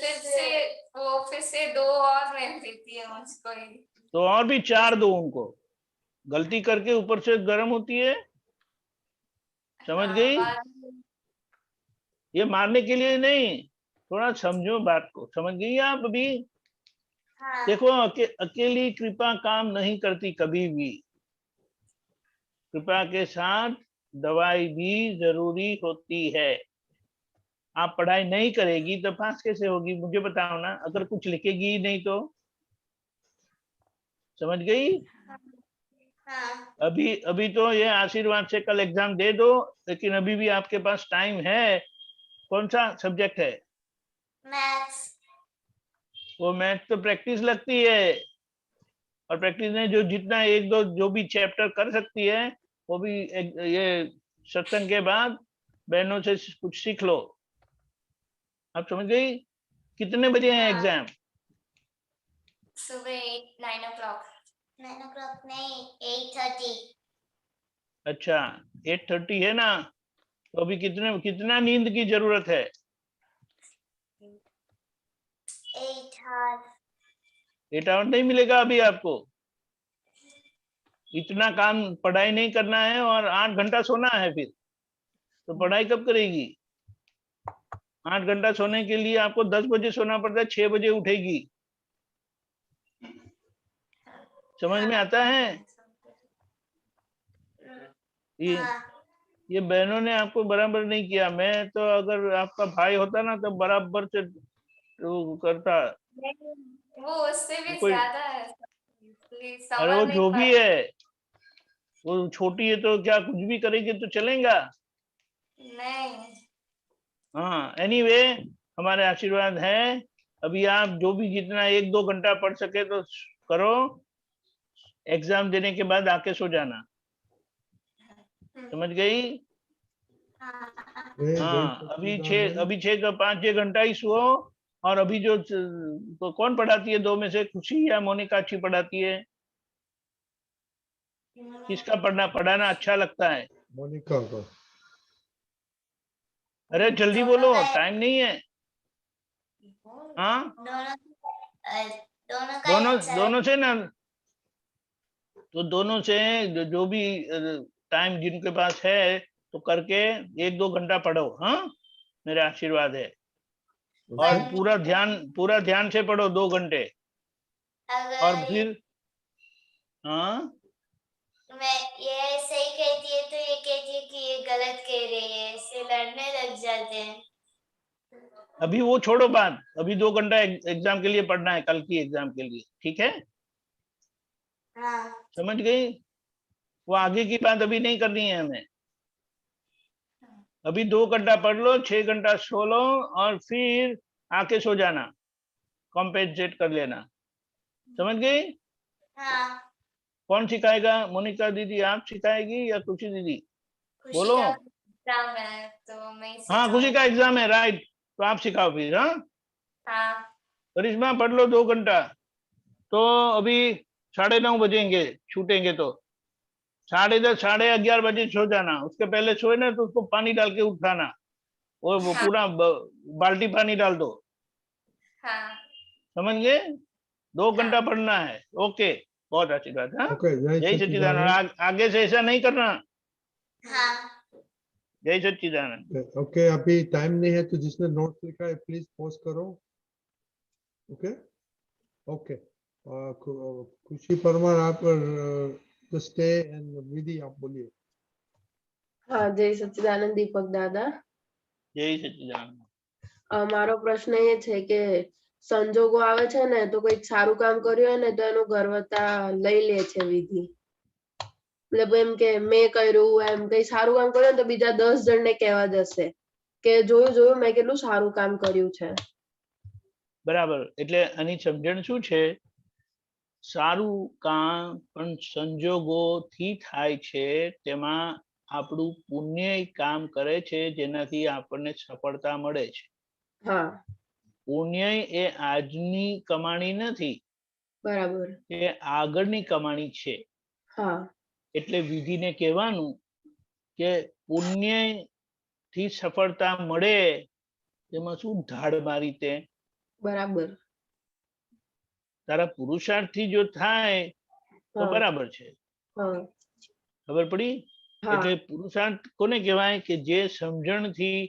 से 2 और रह देती है मुझको ही। तो और भी 4 दो उनको, गलती करके ऊपर से गर्म होती है। समझ गई? ये मारने के लिए नहीं, थोड़ा समझो बात को। समझ गई आप अभी? हाँ, देखो, अकेली कृपा काम नहीं करती कभी भी। कृपा के साथ दवाई भी जरूरी होती है। आप पढ़ाई नहीं करेगी तो पास कैसे होगी? मुझे बताओ ना, अगर कुछ लिखेगी ही नहीं तो। समझ गई? हाँ। अभी अभी तो ये आशीर्वाद से कल एग्जाम दे दो, लेकिन अभी भी आपके पास टाइम है। कौन सा सब्जेक्ट है? मैथ्स। वो मैथ तो प्रैक्टिस लगती है, और प्रैक्टिस में जो जितना एक दो जो भी चैप्टर कर सकती है, वो भी ये सत्संग के बाद बहनों से कुछ सीख लो। आप समझ गई? कितने बजे है एग्जाम? सुबह 9 o'clock। 9 o'clock नहीं, 8:30। अच्छा, 8:30 है ना? तो अभी कितना नींद की जरूरत है? 8 hours। 8 आवर नहीं मिलेगा अभी आपको। इतना काम पढ़ाई नहीं करना है और 8 घंटा सोना है, फिर तो पढ़ाई कब करेगी? 8 घंटा सोने के लिए आपको 10 बजे सोना पड़ता है, 6 बजे उठेगी। समझ में आता है? ये बहनों ने आपको बराबर नहीं किया। मैं तो अगर आपका भाई होता ना तो बराबर से वो करता। वो उससे भी कोई, ज्यादा है, अरे वो समझ नहीं जो पा भी है, वो छोटी है तो क्या कुछ भी करेगी तो चलेगा? नहीं। हाँ, एनीवे, हमारे आशीर्वाद है। अभी आप जो भी जितना 1-2 घंटा पढ़ सके तो करो। एग्जाम देने के बाद आके सो जाना। समझ गई? हाँ, अभी 5-6 घंटा ही सो। और अभी जो तो कौन पढ़ाती है 2 में से? खुशी या मोनिका अच्छी पढ़ाती है? किसका पढ़ाना अच्छा लगता है? मोनिका को। अरे जल्दी बोलो, टाइम नहीं है। हाँ, दोनों का ही अच्छा दोनों से ना, तो दोनों से जो भी टाइम जिनके पास है तो करके 1-2 घंटा पढ़ो। हाँ, मेरा आशीर्वाद है। और पूरा ध्यान से पढ़ो 2 घंटे। और फिर हाँ, मैं ये सही कहती है तो ये कहती है कि ये गलत कह रही है, इससे लड़ने लग जाते हैं। अभी वो छोड़ो बात, अभी 2 घंटा एग्जाम के लिए पढ़ना है, कल की एग्जाम के लिए। ठीक है? हाँ समझ गई? वो आगे की बात अभी नहीं करनी है हमें। अभी 2 घंटा पढ़ लो, 6 घंटा सो लो और फिर आके सो जाना, कॉम्पेंसेट कर लेना। समझ गई? हाँ। कौन सिखाएगा? मोनिका दीदी आप सिखाएगी या खुशी दीदी? खुशी बोलो। का एग्जाम है तो मैं ही हाँ खुशी सिखाऊंगी। का एग्जाम है, राइट, तो आप सिखाओ फिर। हाँ हाँ करिश्मा पढ़ लो 2 घंटा। तो अभी 9:30 बजेंगे, छूटेंगे तो 10:30 11:30 बजे सो जाना। उसके पहले सोए ना तो उसको पानी डाल के उठाना, और वो हाँ पूरा बाल्टी पानी डाल दो। हाँ समझ गए? 2 हाँ घंटा पढ़ना है। ओके, बहुत अच्छी बात है। ओके, जय जय सच्चिदानंद। सच्चिदानंद। आगे से ऐसा नहीं करना। हाँ जय सच्चिदानंद। ओके, अभी टाइम नहीं है तो जिसने नोट्स लिखा है प्लीज पोस्ट करो। ओके ओके, खुशी परमार आप स्टे एंड विधि आप बोलिए। हाँ, जय सच्चिदानंद दीपक दादा। जय सच्चिदानंद। મારો પ્રશ્ન એ છે કે સંજોગો આવે છે ને તો કઈક સારું કામ કર્યું હોય ને તો એનું ગર્વતા લઈ લે છે વિધિ, मतलब એમ કે મેં કર્યું, એમ કઈ સારું કામ કર્યું ને તો બીજા 10 જણને કહેવા જશે કે જોયું જોયું મેં કેટલું સારું કામ કર્યું છે. બરાબર, એટલે આની સમજણ શું છે? સારું કામ પણ સંજોગોથી થાય છે, તેમાં આપણું પુણ્ય કામ કરે છે જેનાથી આપણને સફળતા મળે છે. હા પુણ્ય એ આજની કમાણી નથી, બરાબર. એ આગળની કમાણી છે. હા એટલે વિધિને કહેવાનું કે પુણ્ય થી સફળતા મળે તેમાં શું ધાડ મારી તે? બરાબર. તારા પુરુષાર્થથી જો થાય તો હા બરાબર છે. હા ખબર પડી? હા એટલે પુરુષાર્થ કોને કહેવાય? કે જે સમજણથી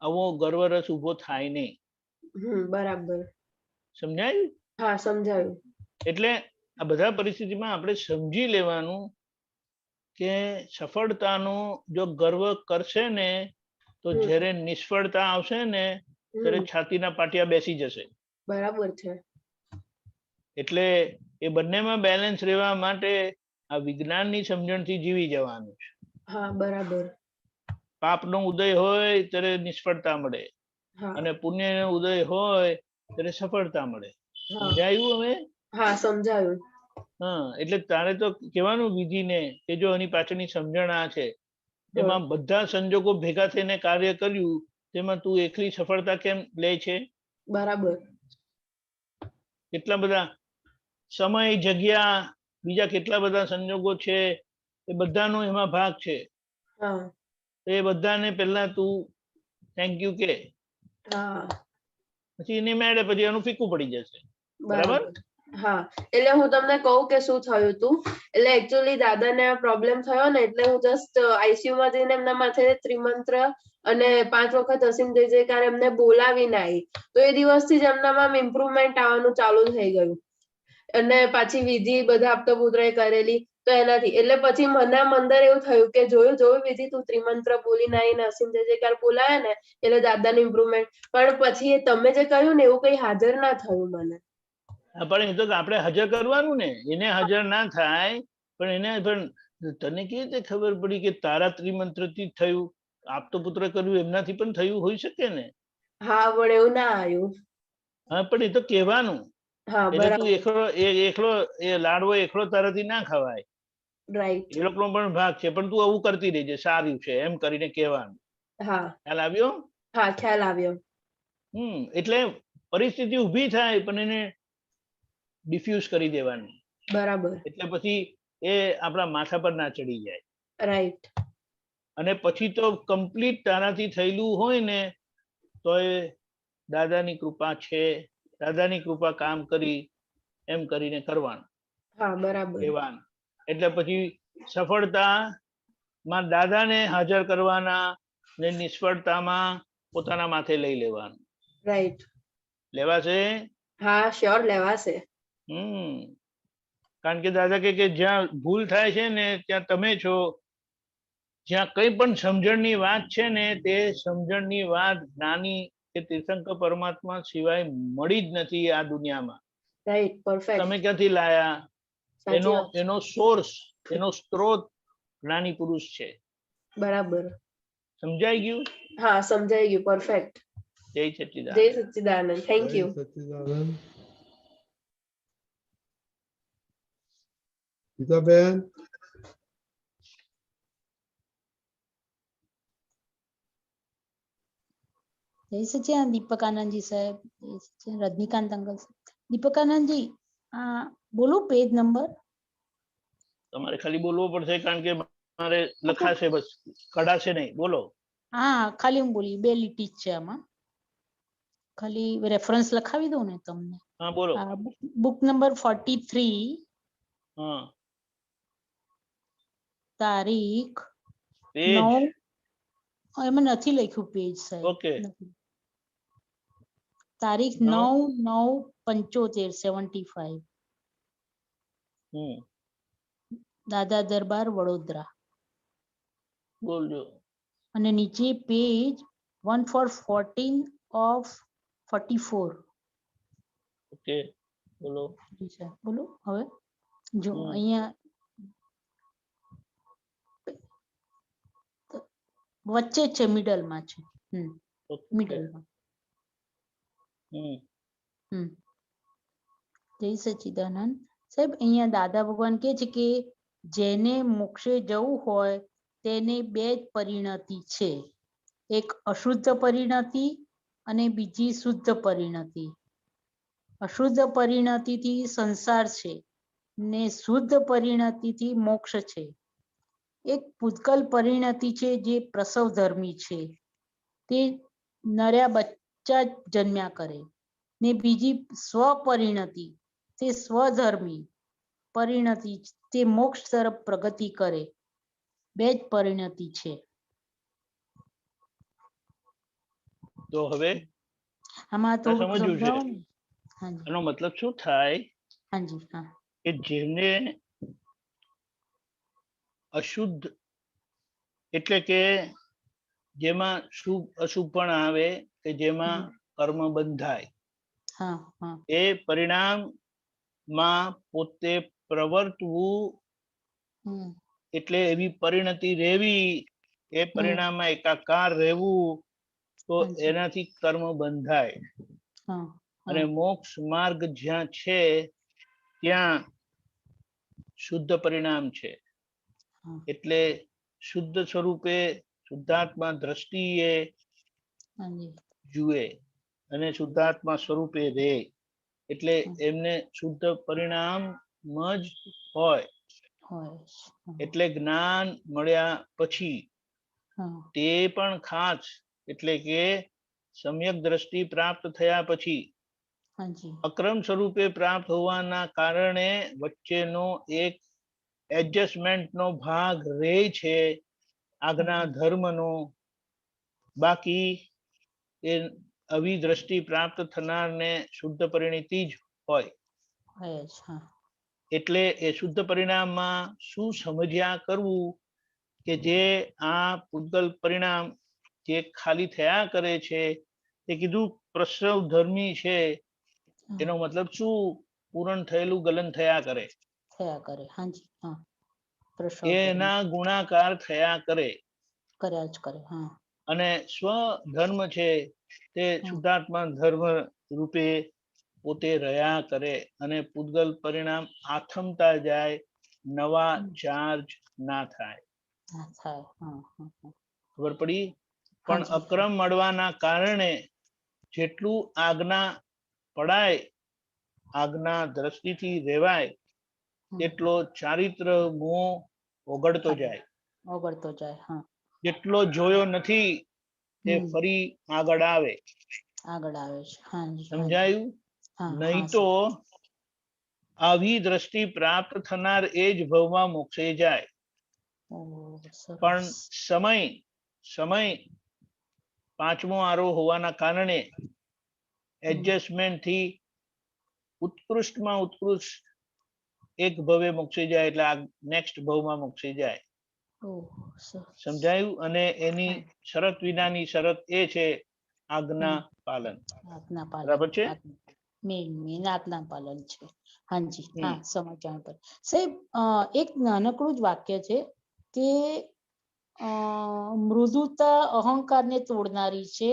આવો ગર્વરસ ઉભો થાય નહીં. બરાબર. સમજાયું? હા સમજાયું. એટલે આ બધા પરિસ્થિતિમાં આપણે સમજી લેવાનું કે સફળતાનો જો ગર્વ કરશે ને તો જ્યારે નિષ્ફળતા આવશે ને ત્યારે છાતીના પાટિયા બેસી જશે. બરાબર છે. એટલે એ બંનેમાં બેલેન્સ રહેવા માટે આ વિજ્ઞાનની સમજણથી જીવી જવાનું છે. હા બરાબર. પાપનો ઉદય હોય ત્યારે નિષ્ફળતા મળે હા અને પુણ્યનો ઉદય હોય ત્યારે સફળતા મળે. હા સમજાયું હવે? હા સમજાયું. હા, એટલે તારે તો કહેવાનું વિધિને કે જો આની પાછળની સમજણ આ છે, એમાં બધા સંજોગો ભેગા થઈને કાર્ય કર્યું, તેમાં તું એકલી સફળતા કેમ લે છે? બરાબર. કેટલા બધા સમય, જગ્યા, બીજા કેટલા બધા સંજોગો છે, એ બધાનો એમાં ભાગ છે. હા એ બધાને પહેલા તું થેન્ક યુ કે, હા પછી એની મેળે પછી એનું ફીકું પડી જશે. બરાબર? બરાબર. હા, એટલે હું તમને કહું કે શું થયું હતું. એટલે એકચ્યુઅલી દાદાને આ પ્રોબ્લેમ થયો ને એટલે હું જસ્ટ આઈસીયુ માં જઈને એમના માથે ત્રિમંત્ર અને 5 વખત અસીમ જય જયકાર એમને બોલાવીને આવી. તો એ દિવસથી જ એમનામાં ઇમ્પ્રુવમેન્ટ આવવાનું ચાલુ થઈ ગયું. અને પાછી વિધિ બધા આપતા પુત્રએ કરેલી તો એનાથી એટલે પછી મને અંદર એવું થયું કે જોયું જોયું વિધિ તું ત્રિમંત્ર બોલીને આવીને અસીમ જય જયકાર બોલાયા ને એટલે દાદાનું ઇમ્પ્રુવમેન્ટ. પણ પછી તમે જે કહ્યું ને એવું કઈ હાજર ના થયું મને. પણ એ તો આપણે હાજર કરવાનું ને, એને હાજર ના થાય પણ એને પણ તને કેવી રીતે ખબર પડી કે તારા ત્રિમંત્રથી જ થયું? આપતો પુત્ર કર્યું એમનાથી પણ થયું હોઈ શકે ને. હા પણ એવું ના આવ્યું. હા પણ એ તો કહેવાનું. હા એટલે તું બરાબર. એકલો એ લાડવો એકલો તારાથી ના ખવાય. રાઈટ. એ લોકોનો પણ ભાગ છે, પણ તું આવું કરતી રહેજે, સારું છે એમ કરીને કહેવાનું. હા ખ્યાલ આવ્યો? હા ખ્યાલ આવ્યો. એટલે પરિસ્થિતિ ઊભી થાય પણ એને ડિફ્યુઝ કરી દેવાની. બરાબર. એટલે પછી એ આપણા માથા પર ના ચડી જાય. રાઈટ. અને પછી તો કમ્પ્લીટ તારાથી થયેલું હોય ને તો એ દાદાની કૃપા છે, દાદાની કૃપા કામ કરી એમ કરીને કરવાનું. હા બરાબર. કહેવાનું. એટલે પછી સફળતામાં દાદાને હાજર કરવાના ને નિષ્ફળતામાં પોતાના માથે લઈ લેવાનું. રાઈટ. લેવાશે? હા શ્યોર લેવાશે. કારણ કે દાદા કે જ્યાં ભૂલ થાય છે ને ત્યાં તમે છો. જ્યાં કઈ પણ સમજણની વાત છે ને તે સમજણની વાત નાની કે તીર્થંકર પરમાત્મા સિવાય મળી જ નથી આ દુનિયામાં. રાઈટ. પરફેક્ટ. તમે ક્યાંથી લાયા? એનો વાત છે. એનો સોર્સ, એનો સ્ત્રોત જ્ઞાની પુરુષ છે. બરાબર. સમજાઈ ગયું? હા, સમજાઈ ગયું. પરફેક્ટ. જય જય સચ્ચિદાનંદ. સચ્ચિદાનંદ. થેન્ક જય યુ. સચ્ચિદાનંદ. ગીતાબેન, जय सच्चिदानंद दीपक आनंद जी साहब, जय सच्चिदानंद रजनीकांत अंकल साहब। दीपक आनंद जी बोलो पेज नंबर। તમારે ખાલી બોલવો પડશે કારણ કે મારે લખાશે, બસ કઢાશે નહીં. બોલો. हाँ खाली हूँ बोली बे લીટી જ છે આમાં, ખાલી રેફરન્સ લખાવી દઉં ને તમને। હા બોલો. બુક નંબર 43, હા, તારીખ પેજ. 9, એમાં નથી લખ્યું પેજ સાહેબ। ઓકે. તારીખ 9/9/75 દાદા દરબાર વડોદરા। બોલજો। અને નીચે પેજ 1/14 ઓકે, બોલો। બોલો હવે જો અહીંયા વચ્ચે છે, મિડલમાં છે। મિડલમાં। જય સચ્ચિદાનંદ સાહેબ, અહીંયા દાદા ભગવાન કહે છે કે જેને મોક્ષે જવું હોય તેને બે જ પરિણતિ છે, એક અશુદ્ધ પરિણતિ અને બીજી શુદ્ધ પરિણતિ। અશુદ્ધ પરિણતિથી સંસાર છે ને શુદ્ધ પરિણતિથી મોક્ષ છે। એક પૂતગલ પરિણતિ છે જે પ્રસવ ધર્મી છે, તે નર્યા બચ્ચા જન્મ્યા કરે, ને બીજી સ્વપરિણતિ તે સ્વધર્મી પરિણતિ તે મોક્ષ તરફ પ્રગતિ કરે। બે જ પરિણતિ છે। તો હવે આમાં તો સમજવું છે હાજી એનો મતલબ શું થાય હાજી હા કે જેને અશુદ્ધ એટલે કે જેમાં શુભ અશુભ પણ આવે કે જેમાં કર્મ બંધાય, હા હા એ પરિણામ માં પોતે પ્રવર્તવું એટલે એવી પરિણતિ રહેવી, એ પરિણામમાં એકાકાર રહેવું, તો એનાથી કર્મ બંધાય। અને મોક્ષ માર્ગ જ્યાં છે ત્યાં શુદ્ધ પરિણામ છે, એટલે શુદ્ધ સ્વરૂપે શુદ્ધાત્મા દ્રષ્ટિએ જુએ અને શુદ્ધાત્મા સ્વરૂપે રહે, એટલે એમને શુદ્ધ પરિણામ જ હોય। એટલે જ્ઞાન મળ્યા પછી તે પણ ખાસ એટલે કે સમ્યક દ્રષ્ટિ પ્રાપ્ત થયા પછી અક્રમ સ્વરૂપે પ્રાપ્ત હોવાના કારણે વચ્ચેનો એક એડજસ્ટમેન્ટ નો ભાગ રહે છે આજ્ઞા ધર્મનો। બાકી એ આવી દ્રષ્ટિ પ્રાપ્ત થનારને શુદ્ધ પરિણતિ જ હોય। એટલે એ શુદ્ધ પરિણામમાં શું સમજ્યા કરવું કે જે આ પૂતગલ પરિણામ જે ખાલી થયા કરે છે, તે કીધું પ્રસવ ધર્મી છે, એનો મતલબ શું? પૂરણ થયેલું ગલન થયા કરે, હાજી હા એના ગુણાકાર થયા કરે, કર્યા જ કરે। અને સ્વ ધર્મ છે તે શુદ્ધાત્મા ધર્મ રૂપે પોતે રહ્યા કરે, અને પૂતગલ પરિણામ આથમતા જાય, નવા ચાર્જ ના થાય। ખબર પડી? પણ અક્રમ મળવાના કારણે જેટલું આજ્ઞા પડાય, આજ્ઞા દ્રષ્ટિથી રહેવાય, તેટલો ચારિત્ર મોહ ઓગળતો જાય। જેટલો જોયો નથી તે ફરી આગળ આવે। સમજાયું? નહીં તો આવી દ્રષ્ટિ પ્રાપ્ત થનાર એ જ ભવમાં મોક્ષે જાય। પણ સમય પાંચમો આરો હોવાના કારણે એડજસ્ટમેન્ટ થી ઉત્કૃષ્ટમાં ઉત્કૃષ્ટ એક ભવે મોક્ષે જાય, એટલે આ નેક્સ્ટ ભવમાં મોક્ષે જાય। સમજાયું? અને એની શરત વિનાની શરત એ છે આજ્ઞા પાલન। બરાબર છે? મેન આજ્ઞા પાલન છે। હાજી હા સમજણ પર સાહેબ એક નાનકડું જ વાક્ય છે કે મૃદુતા અહંકારને તોડનારી છે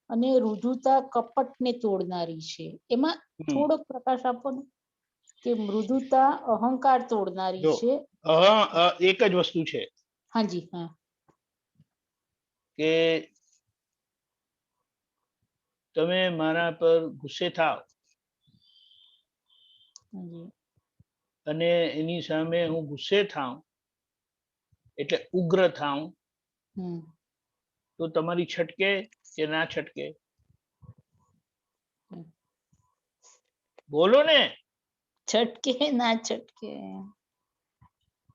અને રુજુતા કપટને તોડનારી છે. એમાં થોડોક પ્રકાશ આપો ને કે મૃદુતા અહંકાર તોડનારી છે. એક જ વસ્તુ છે હાજી હા કે તમે મારા પર ગુસ્સે થાવ અને એની સામે હું ગુસ્સે થાઉં એટલે ઉગ્ર થાઉં તો તમારી છટકે કે ના છટકે? બોલો ને. છટકે ના છટકે?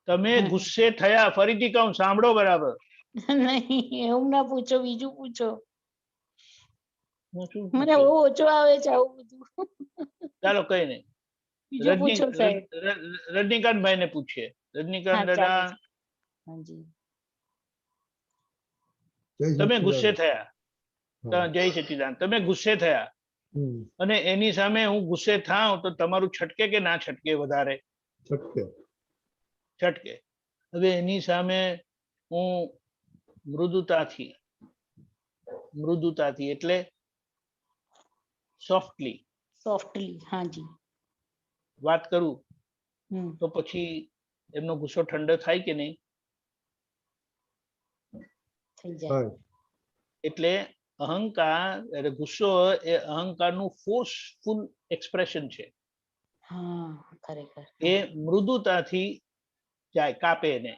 તમે ગુસ્સે થયા, ફરીથી કહું સાંભળો બરાબર. નહીં એવું ના પૂછો, બીજું પૂછો. મને બહુ ઓછો આવે છે આવું બધું. ચાલો કઈ નહીં. બીજું પૂછો સાહેબ. રજનીકાંત ભાઈ ને પૂછીએ. રજનીકાંત દાદા તમે ગુસ્સે થયા, જય સચ્ચિદાનંદ, તમે ગુસ્સે થયા અને એની સામે હું ગુસ્સે થાઉં તો તમારું છટકે કે ના છટકે? વધારે છટકે. હવે એની સામે હું મૃદુતાથી એટલે સોફ્ટલી હાજી વાત કરું તો પછી એમનો ગુસ્સો ઠંડો થાય કે નહીં? થઈ જાય. એટલે અહંકાર એટલે ગુસ્સો એ અહંકારનું ફોર્સફુલ એક્સપ્રેશન છે. ખરેખર એ મૃદુતાથી જાય, કાપે એને.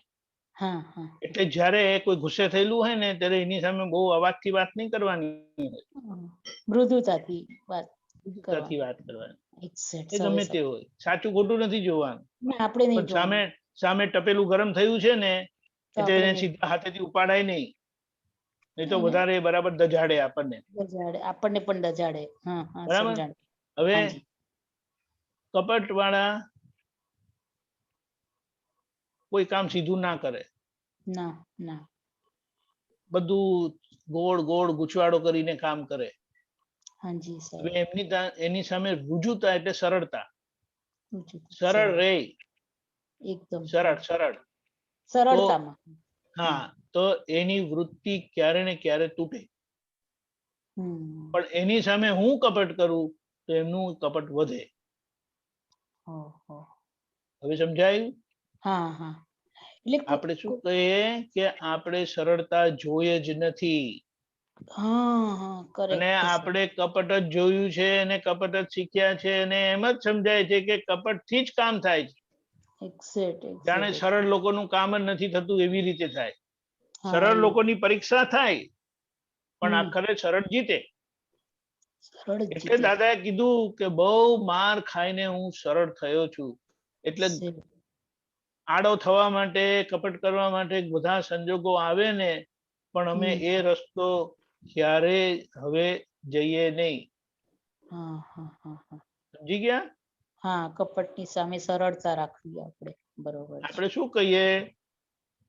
હા એટલે જ્યારે કોઈ ગુસ્સે થયેલું હોય ને ત્યારે એની સામે બહુ અવાજથી વાત નહીં કરવાની હોય, મૃદુતાથી વાત કરવાની. એ ગમે તે હોય, સાચું ખોટું નથી જોવાનું. આપણે નહીં પણ સામે ટપેલું ગરમ થયું છે ને એટલે એને સીધા હાથેથી ઉપાડાય નહીં, નહીં તો વધારે બરાબર દજાડે આપણને. આપણને પણ દજાડે. બરાબર. હવે કપટ વાળા કોઈ કામ સીધું ના કરે, બધું ગોળ ગોળ ગૂંચવાડો કરીને કામ કરે. હવે એની સામે રુજુતા એટલે સરળતા, સરળ રે, એકદમ સરળતામાં. હા, તો એની વૃત્તિ ક્યારે ને ક્યારે તૂટે. પણ એની સામે હું કપટ કરું તો એમનું કપટ વધે. હવે સમજાયું? આપણે શું કહીએ કે આપણે સરળતા જોઈએ જ નથી અને આપણે કપટ જ જોયું છે અને કપટ જ શીખ્યા છે અને એમ જ સમજાય છે કે કપટ થી જ કામ થાય છે. જાણે સરળ લોકોનું કામ જ નથી થતું એવી રીતે થાય. સરળ લોકોની પરીક્ષા થાય પણ આખરે સરળ જીતે. એટલે દાદાએ કીધું કે બહુ માર ખાઈને હું સરળ થયો છું. એટલે આડો થવા માટે, કપટ કરવા માટે બધા સંજોગો આવે ને, પણ અમે એ રસ્તો ક્યારે હવે જઈએ નહીં. સમજી ગયા? હા, કપટની સામે સરળતા રાખવી આપણે. બરોબર. આપણે શું કહીએ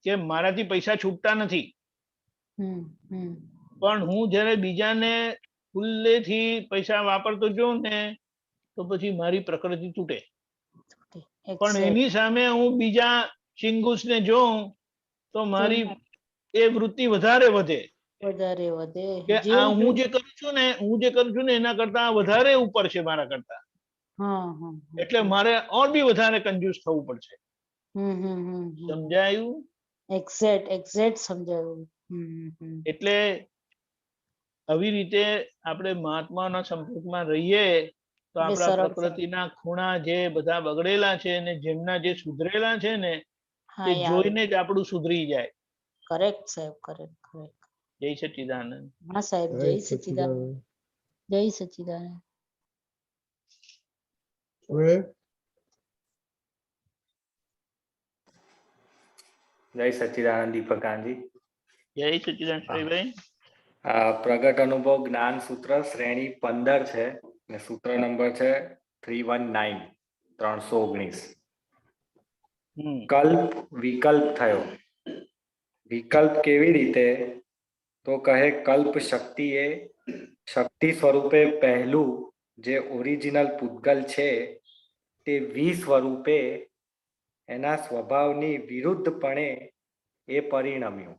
કે મારાથી પૈસા છૂટતા નથી, પણ હું જયારે બીજાને ખુલ્લેથી પૈસા વાપરતો જોઉં ને તો પછી મારી પ્રકૃતિ તૂટે. પણ એની સામે હું બીજા ચિંગુસને જોઉં તો મારી એ વૃત્તિ વધારે વધે કે આ હું જે કરું છું ને એના કરતા વધારે ઉપર છે મારા કરતા. એટલે મારે ઓર બી વધારે કંજૂસ થવું પડશે. સમજાયું? એક્ઝેક્ટ સમજાયું. એટલે આવી રીતે આપણે મહાત્માના સંપર્કમાં રહીએ તો આપણા પ્રકૃતિના ખૂણા જે બધા બગડેલા છે ને જેમના જે સુધરેલા છે ને તે જોઈને જ આપણું સુધરી જાય. કરેક્ટ સાહેબ, કરેક્ટ. જય સચ્ચિદાનંદ. હા સાહેબ, જય સચ્ચિદાનંદ. જય સચ્ચિદાનંદ. જય સચ્ચિદાનંદ દીપકાનજી. જય સચ્ચિદાનંદ ભાઈ. પ્રગટ અનુભવ જ્ઞાન સૂત્ર શ્રેણી 15 છે અને સૂત્ર નંબર છે 319 319. કલ્પ વિકલ્પ થયો. વિકલ્પ કેવી રીતે? તો કહે કલ્પ શક્તિ એ શક્તિ સ્વરૂપે પહેલું જે ઓરિજિનલ પૂતગલ છે તે સ્વરૂપે એના સ્વભાવની વિરુદ્ધપણે એ પરિણમ્યું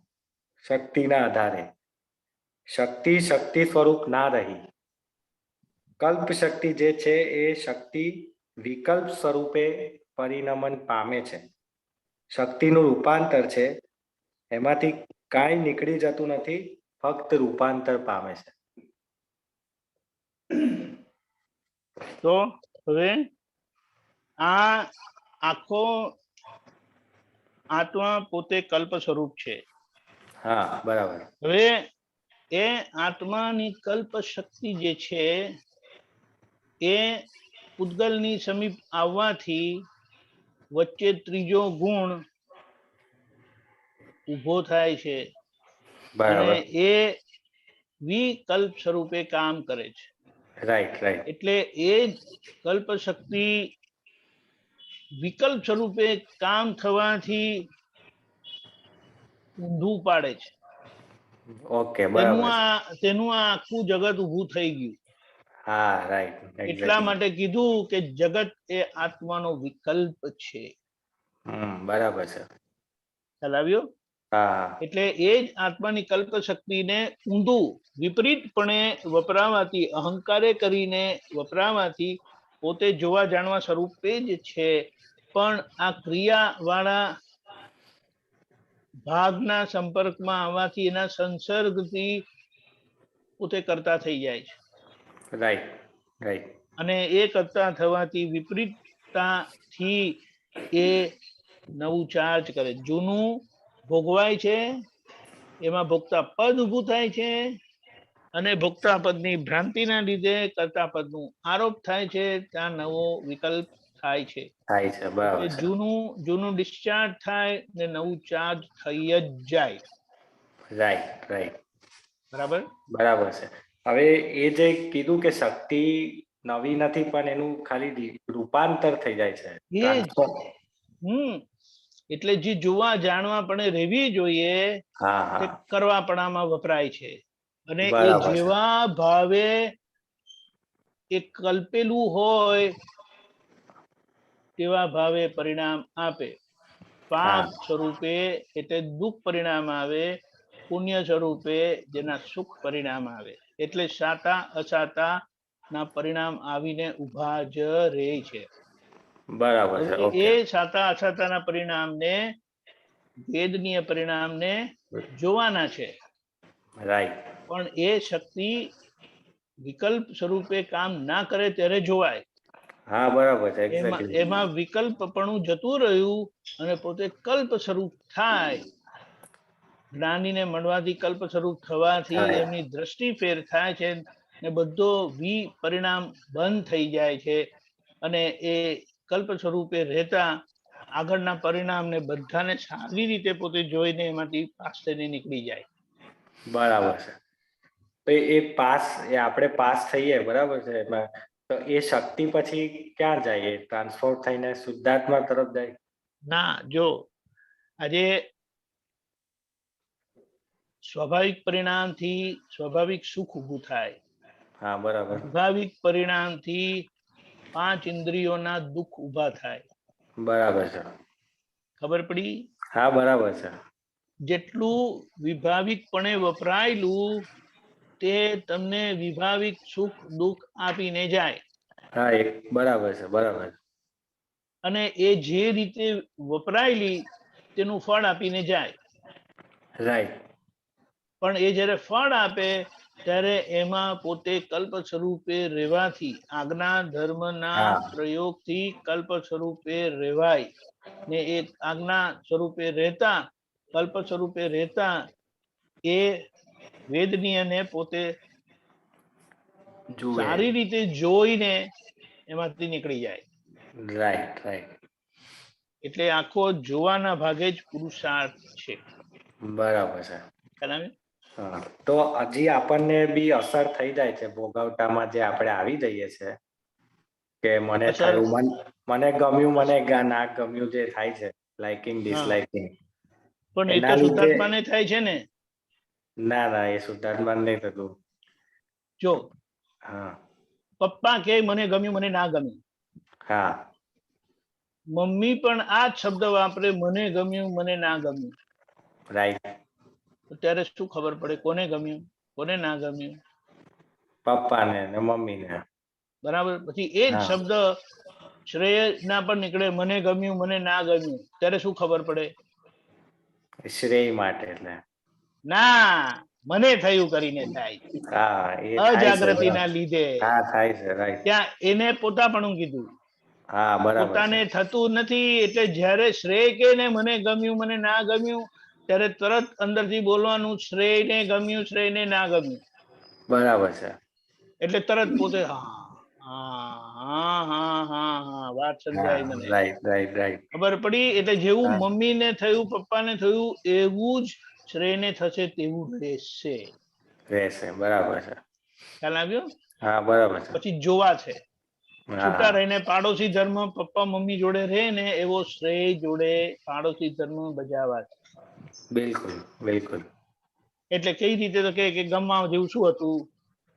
શક્તિના આધારે. શક્તિ શક્તિ સ્વરૂપ ના રહી. કલ્પ શક્તિ જે છે એ શક્તિ વિકલ્પ સ્વરૂપે પરિણમન પામે છે. શક્તિનું રૂપાંતર છે, એમાંથી કાંઈ નીકળી જતું નથી, ફક્ત રૂપાંતર પામે છે. તો હવે આ આખો આત્મા પોતે કલ્પ સ્વરૂપ છે. હા, બરાબર. હવે એ આત્માની કલ્પ શક્તિ જે છે એ પૂતગલની સમીપ આવવાથી વચ્ચે ત્રીજો ગુણ ઉભો થાય છે અને એ વિકલ્પ સ્વરૂપે કામ કરે છે. Right right. એટલે એ કલ્પ શક્તિ વિકલ્પ સ્વરૂપે કામ થવાથી ઊંધું પાડે છે. ઓકે, બરાબર. તેનું આ આખું જગત ઊભું થઈ ગયું. હા, રાઈટ. એટલા માટે કીધું કે જગત એ આત્માનો વિકલ્પ છે. બરાબર છે. ખ્યાલ આવ્યો? હા. એટલે એ જ આત્માની કલ્પ શક્તિને ઊંધું વિપરીતપણે વપરાવાથી, અહંકારે કરીને વપરાવાથી પોતે જોવા જાણવા સ્વરૂપે જ છે, પણ આ ક્રિયા વાળા ભાગના સંપર્કમાં આવવાથી એના સંસર્ગથી પોતે કરતા થઈ જાય છે. Right right. અને એ કરતા થવાથી વિપરીતતાથી એ નવું ચાર્જ કરે. જૂનું ભોગવાય છે, એમાં ભોગતા પદ ઊભું થાય છે અને ભોગતા પદની ભ્રાંતિના લીધે કરતા પદનું આરોપ થાય છે, ત્યાં નવો વિકલ્પ થાય છે. બરાબર. જૂનું ડિસ્ચાર્જ થાય ને નવું ચાર્જ થઈ જ જાય. Right right. બરાબર બરાબર છે. હવે એ જે કીધું કે શક્તિ નવી નથી, પણ એનું ખાલી રૂપાંતર થઈ જાય છે. એટલે જે જોવા જાણવા પણ રહેવી જોઈએ તે કરવાપણામાં વપરાય છે. અને એ જેવા ભાવે એ કલ્પેલું હોય તેવા ભાવે પરિણામ આપે. પાપ સ્વરૂપે એટલે દુઃખ પરિણામ આવે, પુણ્ય સ્વરૂપે જેના સુખ પરિણામ આવે. એટલે સાતા અસાતા ના પરિણામ આવીને ઉભા જ રહે છે. બરાબર છે. એ સાતા અસાતાના પરિણામને, વેદનીય પરિણામને જોવાના છે. રાઈટ. પણ એ શક્તિ વિકલ્પ સ્વરૂપે કામ ના કરે ત્યારે જોવાય. હા, બરાબર છે. એમાં વિકલ્પપણું જતું રહ્યું અને પોતે કલ્પ સ્વરૂપ થાય. જ્ઞાનીને મળવાથી કલ્પ સ્વરૂપ થવાથી એમની દ્રષ્ટિ ફેર થાય છે ને બધો પરિણામ બંધ થઈ જાય છે અને એ કલ્પ સ્વરૂપે રહેતા આગળના પરિણામને બધાને સારી રીતે પોતે જોઈને એમાંથી પાસ થઈને નીકળી જાય. બરાબર છે. તો એ આપણે પાસ થઈએ, બરાબર છે, એમાં તો એ શક્તિ પછી ક્યાં જાય? એ ટ્રાન્સફોર્મ થઈને શુદ્ધાત્મા તરફ જાય? ના, જો આજે સ્વાભાવિક પરિણામથી સ્વાભાવિક સુખ ઊભું થાય. હા, બરાબર. સ્વાભાવિક પરિણામથી 5 ઇન્દ્રિયોના દુઃખ ઊભા થાય. બરાબર છે. ખબર પડી? હા, બરાબર છે. જેટલું વિભાવિકપણે વપરાયેલું તે તમને વિભાવિક સુખ દુઃખ આપીને જાય. હા, બરાબર છે. બરાબર. અને એ જે રીતે વપરાયેલી તેનું ફળ આપીને જાય. રાઈટ. પણ એ જ્યારે ફળ આપે ત્યારે એમાં પોતે કલ્પ સ્વરૂપે રહેવાથી, આજ્ઞા ધર્મના પ્રયોગથી કલ્પ સ્વરૂપે રહેવાય ને એ આજ્ઞા સ્વરૂપે રહેતા, કલ્પ સ્વરૂપે રહેતા એ વેદનીયને પોતે સારી રીતે જોઈને એમાંથી નીકળી જાય. Right right. એટલે આખો જોવાના ભાગે જ પુરુષાર્થ છે. બરાબર છે. તો હજી આપણને બી અસર થઈ જાય છે ભોગવટામાં, જે આપણે આવી જઈએ છે કે મને થયું, મને ગમ્યું, મને ના ગમ્યું, જે થાય છે લાઇકિંગ ડિસલાઇકિંગ. પણ એ તો શુદ્ધાત્માને થાય છે ને? ના ના, એ શુદ્ધાત્મા નહીં થતું. જો હા, પપ્પા કે મને ગમ્યું, મને ના ગમ્યું. હા, મમ્મી પણ આ જ શબ્દ વાપરે, મને ગમ્યું મને ના ગમ્યું. રાઈટ. ત્યારે શું ખબર પડે કોને ગમ્યું કોને ના ગમ્યું? પપ્પાને ને મમ્મીને. બરાબર. પછી એ જ શબ્દ શ્રેયના પણ નીકળે, મને ગમ્યું મને ના ગમ્યું, ત્યારે શું ખબર પડે? શ્રેય માટે એટલે ના, મને થયું કરીને થાય. હા, એ થાય છે. અજાગૃતિના લીધે. હા, થાય છે. રાઈટ. ત્યાં એને પોતાપણું કીધું. હા, બરાબર પોતાને છે. થતું નથી. એટલે જ્યારે શ્રેય કે ને મને ગમ્યું મને ના ગમ્યું, ત્યારે તરત અંદરથી બોલવાનું શ્રેયને ગમ્યું શ્રેયને ના ગમ્યું. બરાબર છે. એટલે તરત પોતે હા હા હા હા હા વાત સમજાય મને. Right right right. ખબર પડી. એટલે જેવું મમ્મીને થયું પપ્પાને થયું એવું જ શ્રેયને થશે તેવું રહેશે. બરાબર છે. ખ્યાલ આવ્યો? હા, બરાબર છે. પછી જોવા છે છૂટા હા, રહીને પાડોશી ધર્મ પપ્પા મમ્મી જોડે રહે ને એવો શ્રેય જોડે પાડોશી ધર્મ બજાવવા છે. બિલકુલ બિલકુલ. એટલે કઈ રીતે તો કે ગમવા જેવું શું હતું,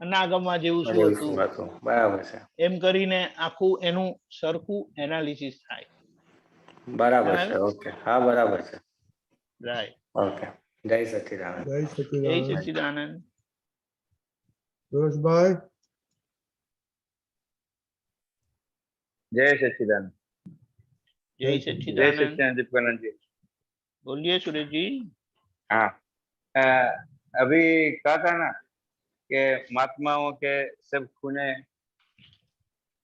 ના ગમવા જેવું શું હતું, બરાબર છે. એમ કરીને આખું એનું સરખું એનાલિસિસ થાય. બરાબર છે. ઓકે. હા, બરાબર છે. રાઈટ. ઓકે. જય સચ્ચિદાનંદ. જય જય સચ્ચિદાનંદ. સચ્ચિદાનંદ. સુરેશભાઈ. जय सच्चिदानंद। जय जय सच्चिदानंद। सच्चिदानंद दीपकानंद जी। बोलिए सुरेश जी। हाँ, अभी कहा था ना कि महात्माओं के सब खूने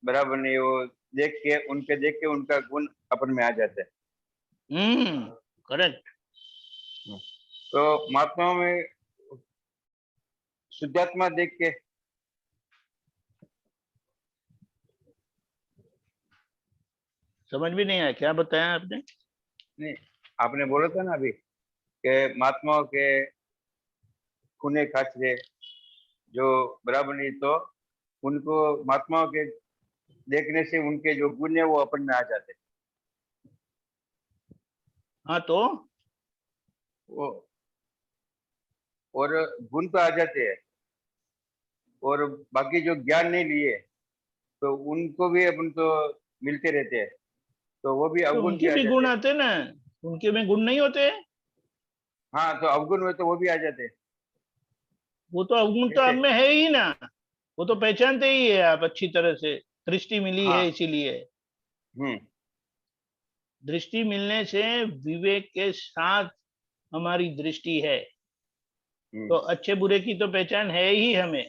बराबर नहीं, वो देख के उनका गुण अपन में आ जाते हैं। करेक्ट। तो महात्माओं में शुद्धात्मा देख के समझ भी नहीं आया, क्या बताया आपने? नहीं, आपने बोला था ना अभी कि महात्माओं के खूने खाचरे जो बराबर नहीं, तो उनको महात्माओं के देखने से उनके जो गुण है वो अपन में आ जाते। हाँ, तो वो और गुण तो आ जाते हैं, और बाकी जो ज्ञान नहीं लिए तो उनको भी अपन तो मिलते रहते हैं, तो वो भी तो अवगुण उनके भी गुण आते ना, उनके में गुण नहीं होते? हाँ, तो अवगुण हुए तो वो भी आ जाते। वो तो अवगुण तो आप में है ही ना, वो तो पहचानते ही है आप अच्छी तरह से। दृष्टि मिली है इसीलिए। दृष्टि मिलने से विवेक के साथ हमारी दृष्टि है, तो अच्छे बुरे की तो पहचान है ही हमें।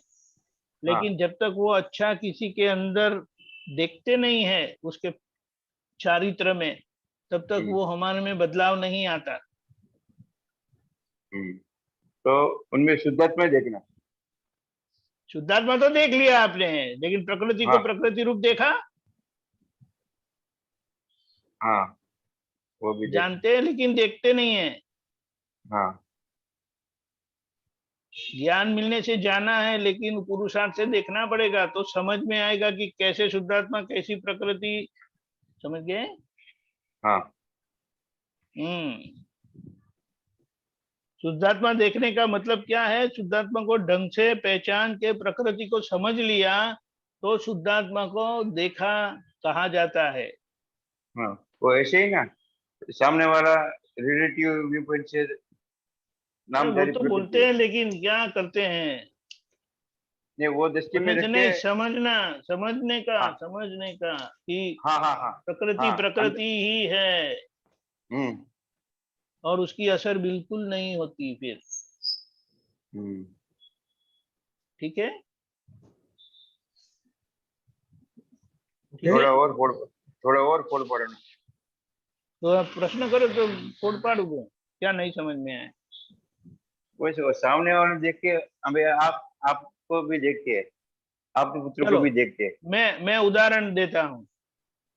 लेकिन जब तक वो अच्छा किसी के अंदर देखते नहीं है उसके चारित्र में, तब तक वो हमारे में बदलाव नहीं आता। तो उनमें शुद्धात्मा देखना। शुद्धात्मा तो देख लिया आपने, लेकिन प्रकृति को प्रकृति रूप देखा? हाँ, वो भी जानते हैं लेकिन देखते नहीं है। हाँ, ज्ञान मिलने से जाना है, लेकिन पुरुषार्थ से देखना पड़ेगा, तो समझ में आएगा कि कैसे शुद्धात्मा कैसी प्रकृति। समझ गए? हाँ। शुद्धात्मा देखने का मतलब क्या है? शुद्धात्मा को ढंग से पहचान के प्रकृति को समझ लिया तो शुद्धात्मा को देखा कहा जाता है। हाँ, वो ऐसे ही ना, सामने वाला रिलेटिव व्यू पॉइंट से वो तो बोलते हैं लेकिन क्या करते हैं? नहीं, वो दृष्टि में रख के समझने का कि प्रकृति हाँ, प्रकृति ही है, और उसकी असर बिल्कुल नहीं होती फिर। ठीक है? थोड़ा और फोड़ पड़ना। तो आप प्रश्न करो तो फोड़ पाड़ोगे, क्या नहीं समझ में आया? वैसे सामने वाले देख के, अबे आपको भी देख के, आपके पुत्र को भी देख के। मैं उदाहरण देता हूँ।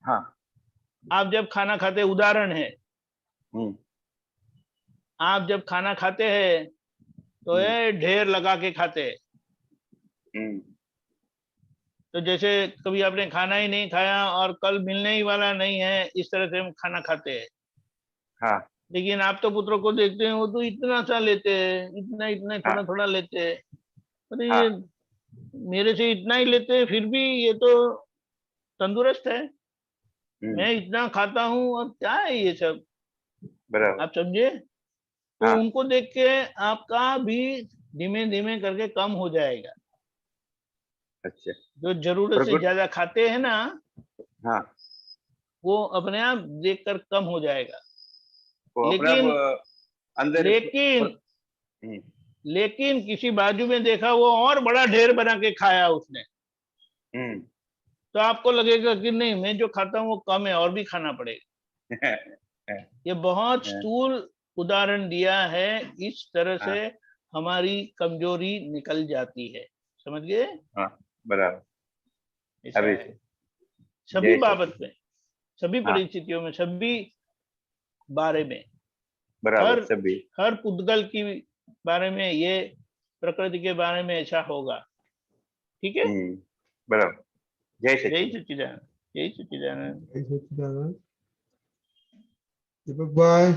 हाँ। आप जब खाना खाते, उदाहरण है, आप जब खाना खाते हैं तो ये ढेर लगा के खाते हैं। तो जैसे कभी आपने खाना ही नहीं खाया और कल मिलने ही वाला नहीं है, इस तरह से हम खाना खाते हैं। हाँ। लेकिन आप तो पुत्रों को देखते हैं, वो तो इतना सा लेते हैं, इतना थोड़ा थोड़ा लेते हैं। अरे ये मेरे से इतना ही लेते हैं, फिर भी ये तो तंदुरुस्त है। मैं इतना खाता हूँ और क्या है ये सब, बराबर। आप समझे? तो हाँ। उनको देख के आपका भी धीमे धीमे करके कम हो जाएगा। अच्छा। जो जरूरत से ज्यादा खाते हैं ना, हाँ, वो अपने आप देखकर कम हो जाएगा। वो अपने लेकिन आप अंदर लेकिन किसी बाजू में देखा वो और बड़ा ढेर बना के खाया उसने, तो आपको लगेगा कि नहीं, मैं जो खाता हूँ वो कम है और भी खाना पड़ेगा। ये बहुत स्थूल उदाहरण दिया है, इस तरह से हमारी कमजोरी निकल जाती है, समझ गए? हाँ, बराबर। ऐसा अभी है सभी बाबत में, सभी परिस्थितियों में, सभी बारे में, बराबर सभी, हर पुद्गल की बारे में, ये प्रकृति के बारे में ऐसा होगा। ठीक है, बराबर। जय जय सच्चिदानंद। सच्चिदानंद, जय सच्चिदानंद। जय सच्चिदानंद। दीपक भाई,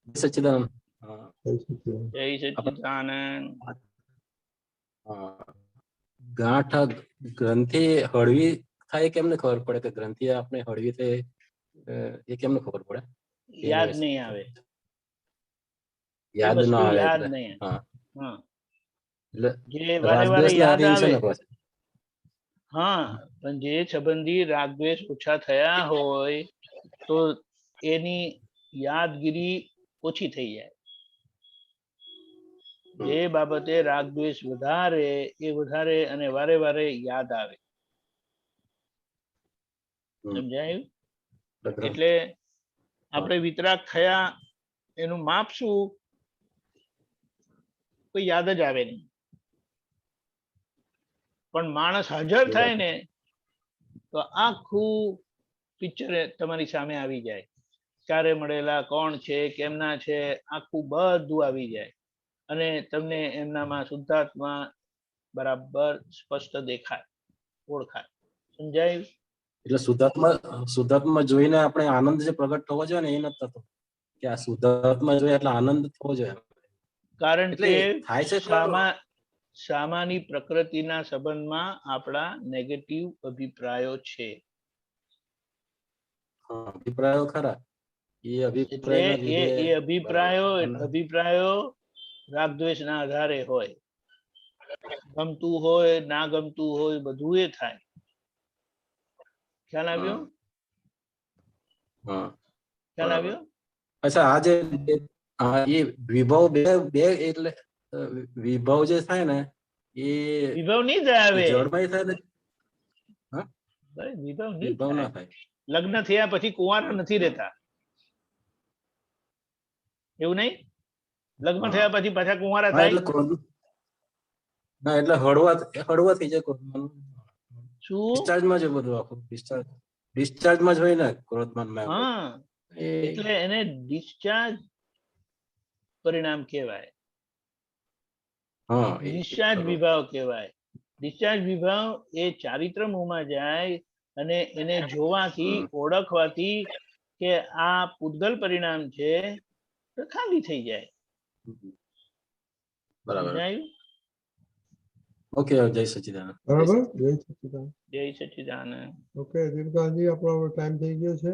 सच्चिदानंद। जय सच्चिदानंद। जय सच्चिदानंद। ગાંઠ ગ્રંથિ હળવી થાય કેમને ખબર પડે કે ગ્રંથિ આપણે હળવી થાય, એ કેમને ખબર પડે? याद नहीं आवे, યાદ ના આવે याद એટલે नहीं है। હા, हाँ, એટલે जे वारे वारे રાગદ્વેષ ના याद અધીન છે आवे। ને પાછું. हाँ, पण जे સંબંધી રાગદ્વેષ ઓછા થયા હોય તો એની યાદગીરી ઓછી થઈ જાય। જે બાબતે રાગદ્વેષ વધારે, એ વધારે અને વારે વારે યાદ આવે। સમજાયું? એટલે આપણે વિતરાગ થયા એનું માપ શું? કોઈ યાદ જ આવે નહીં, પણ માણસ હાજર થાય ને તો આખું પિક્ચર તમારી સામે આવી જાય। ક્યારે મળેલા, કોણ છે, કેમના છે, આખું બધું આવી જાય અને તમને એમનામાં શુદ્ધાત્મા બરાબર સ્પષ્ટ દેખાય, ઓળખાય। સમજાયું? એટલે શુદ્ધાત્મા જોઈને આપણે આનંદ જે પ્રગટ થવો જોઈએ ને, એ નથી થતો કે આ શુદ્ધાત્મા જોઈએ એટલે આનંદ થવો જોઈએ। કારણ એટલે કે થાય છે ખરું. સામાની પ્રકૃતિના સંબંધમાં આપણા નેગેટિવ અભિપ્રાયો છે। હા, અભિપ્રાયો ખરા, એ એટલે અભિપ્રાયના લીધે એ અભિપ્રાયો રાગદ્વેષના આધારે હોય, ગમતું હોય, ના ગમતું હોય, બધું એ થાય। ખ્યાલ આવ્યો? હા, ખ્યાલ આવ્યો? અચ્છા, આ જે એ વિભવ બે એટલે વિભવ જે થાય ને, એ વિભવ નહીં આવે, જળમય થાય ને? વિભવ નહીં વિભવ ના થાય। થાય। લગ્ન થયા પછી કુંવારા નથી રહેતા, એવું નહીં? લગ્ન થયા પછી પાછા કુંવારા હા, થાય એટલે ક્રોધ ના, એટલે હળવા થઈ જાય ક્રોધમાન, શું? ડિસ્ચાર્જમાં જ બધું આખું ડિસ્ચાર્જમાં જ હોય ને ક્રોધમાન માં। હા, એટલે એને ડિસ્ચાર્જ પરિણામ કહેવાય, હા, ડિસ્ચાર્જ વિભાવ કહેવાય। ડિસ્ચાર્જ વિભાવ એ ચારિત્ર મૂળમાં જાય અને એને જોવાથી, ઓળખવાથી કે આ પૂતગલ પરિણામ છે તો ખાલી થઈ જાય। બરાબર, સમજાયું? ઓકે, જય સચ્ચિદાનંદ। બરાબર, જય સચ્ચિદાનંદ। જય સચ્ચિદાનંદ। ઓકે દીપકાજી, આપણો ટાઈમ થઈ ગયો છે।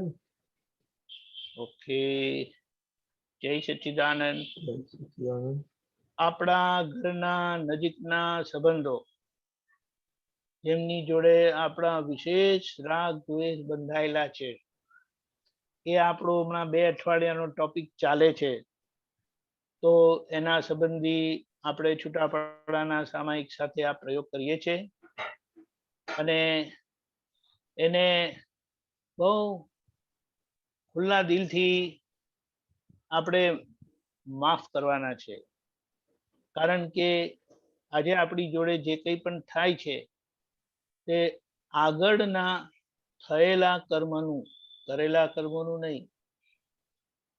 ઓકે, જય સચ્ચિદાનંદ। જય સચ્ચિદાનંદ। આપણા ઘરના નજીકના સંબંધો જેમની જોડે આપણા વિશેષ રાગ દ્વેષ બંધાયેલા છે, એ આપણો હમણાં 2 અઠવાડિયાનો ટોપિક ચાલે છે, તો એના સંબંધી આપણે છૂટાપડાના સામાયિક સાથે આ પ્રયોગ કરીએ છીએ અને એને બહુ ખુલ્લા દિલથી આપણે માફ કરવાના છે। કારણ કે આજે આપણી જોડે જે કંઈ પણ થાય છે તે આગળના થયેલા કર્મનું, કરેલા કર્મનું નહીં।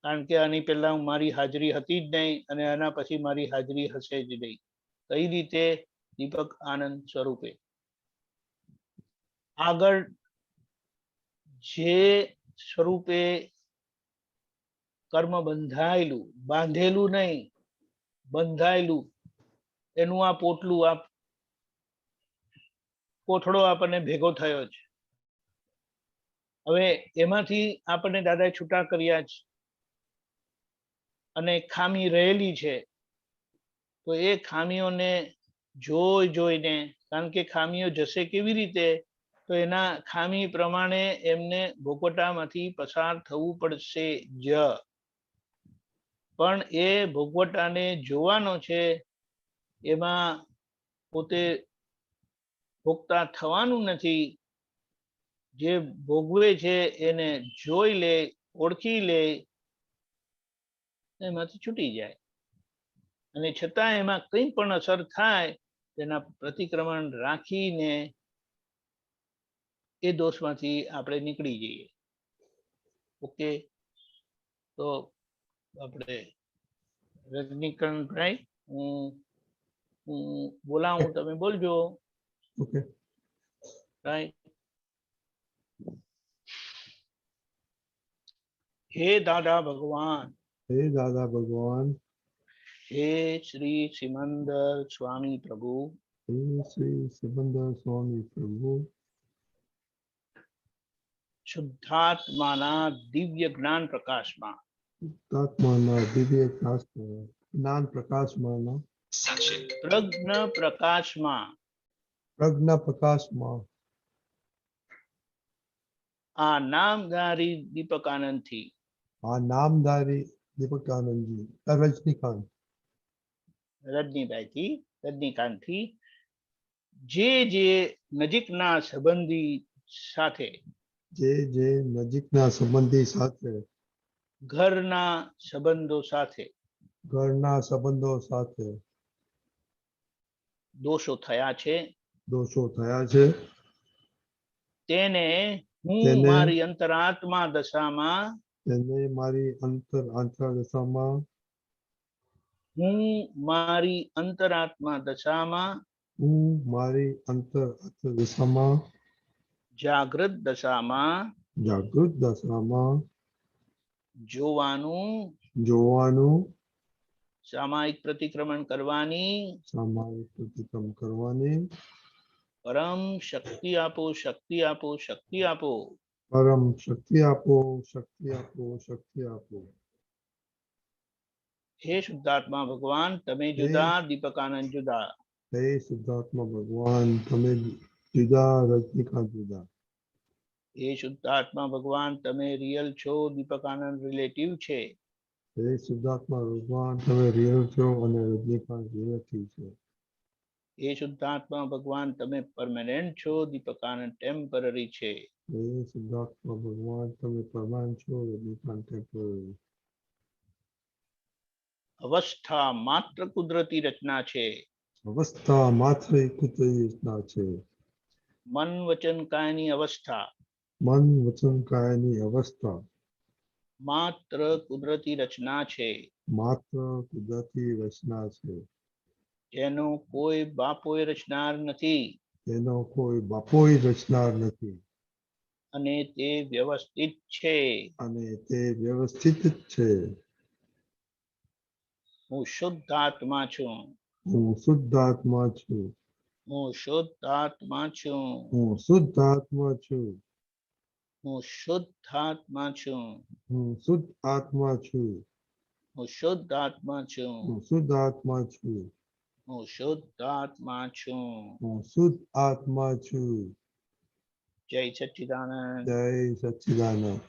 કારણ કે આની પહેલા મારી હાજરી હતી જ નહીં અને આના પછી મારી હાજરી હશે જ નહીં। કઈ રીતે? દીપક આનંદ સ્વરૂપે। આગળ જે સ્વરૂપે કર્મ બંધાયેલું, બાંધેલું નહીં, બંધાયેલું, એનું આ પોટલું, આ કોથળો આપણને ભેગો થયો છે. હવે એમાંથી આપણને દાદાએ છૂટા કર્યા છે અને ખામી રહેલી છે, તો એ ખામીઓને જોઈને, કારણ કે ખામીઓ જશે કેવી રીતે, તો એના ખામી પ્રમાણે એમને ભોગવટામાંથી પસાર થવું પડશે જ. પણ એ ભોગવટાને જોવાનો છે, એમાં પોતે ભોગતા થવાનું નથી. જે ભોગવે છે એને જોઈ લે, ઓળખી લે, એમાંથી છૂટી જાય. અને છતાં એમાં કંઈ પણ અસર થાય તેના પ્રતિક્રમણ રાખીને એ દોષમાંથી આપણે નીકળી જઈએ. ઓકે, તો આપણે રજનીકાંતભાઈ, હું બોલાવું, તમે બોલજો. ઓકે. રાઈટ. હે દાદા ભગવાન, હે દાદા ભગવાન, હે શ્રી સિમંદર સ્વામી પ્રભુ, હે શ્રી સિમંદર સ્વામી પ્રભુ, શુદ્ધાત્માના દિવ્ય જ્ઞાન પ્રકાશમાં, શુદ્ધાત્માના દિવ્ય જ્ઞાન પ્રકાશમાં, પ્રજ્ઞ પ્રકાશમાં પ્રજ્ઞા પ્રકાશમાં આ નામધારી દીપકાનંદથી, આ નામધારી દીપકાનંદજી, રજનીકાંતથી જે નજીકના સંબંધી સાથે, જે નજીકના સંબંધી સાથે, ઘરના સંબંધો સાથે દોષો થયા છે, તેને હું મારી અંતરાત્મા દશામાં જાગૃત દશામાં જોવાનું, સામાયિક પ્રતિક્રમણ કરવાની, પરમ શક્તિ આપો, શક્તિ આપો, શક્તિ આપો. પરમ શક્તિ આપો, શક્તિ આપો, શક્તિ આપો. હે શુદ્ધાત્મા ભગવાન, તમે જુદા, દીપકાનંદ જુદા. હે શુદ્ધાત્મા ભગવાન, તમે જુદા, રજનીકાંત જુદા. હે શુદ્ધાત્મા ભગવાન, તમે રિયલ છો, દીપકાનંદ રિલેટિવ છે. હે શુદ્ધાત્મા ભગવાન, તમે રિયલ છો અને રજનીકાંત રિલેટિવ છે. હે શુદ્ધાત્મા ભગવાન, તમે પરમેનન્ટ છો, દીપકાનંદ ટેમ્પરરી છે. હે શુદ્ધાત્મા ભગવાન, તમે પરમાનન્ટ છો, રજનીકાંત ટેમ્પરરી. અવસ્થા માત્ર કુદરતી રચના છે. અવસ્થા માત્ર કુદરતી રચના છે. મન વચન કાયની અવસ્થા, મન વચન કાયની અવસ્થા માત્ર કુદરતી રચના છે. માત્ર કુદરતી રચના છે. એનો કોઈ બાપોય રચનાર નથી. તેનો કોઈ બાપોય રચનાર નથી. અને તે વ્યવસ્થિત છે. અને તે વ્યવસ્થિત છે. હું શુદ્ધ આત્મા છું. હું શુદ્ધ આત્મા છું. હું શુદ્ધ આત્મા છું. હું શુદ્ધ આત્મા છું. હું શુદ્ધ આત્મા છું. હું શુદ્ધ આત્મા છું. હું શુદ્ધ આત્મા છું. હું શુદ્ધ આત્મા છું. હું શુદ્ધ આત્મા છું. હું શુદ્ધ આત્મા છું. જય સચ્ચિદાનંદ. જય સચ્ચિદાનંદ.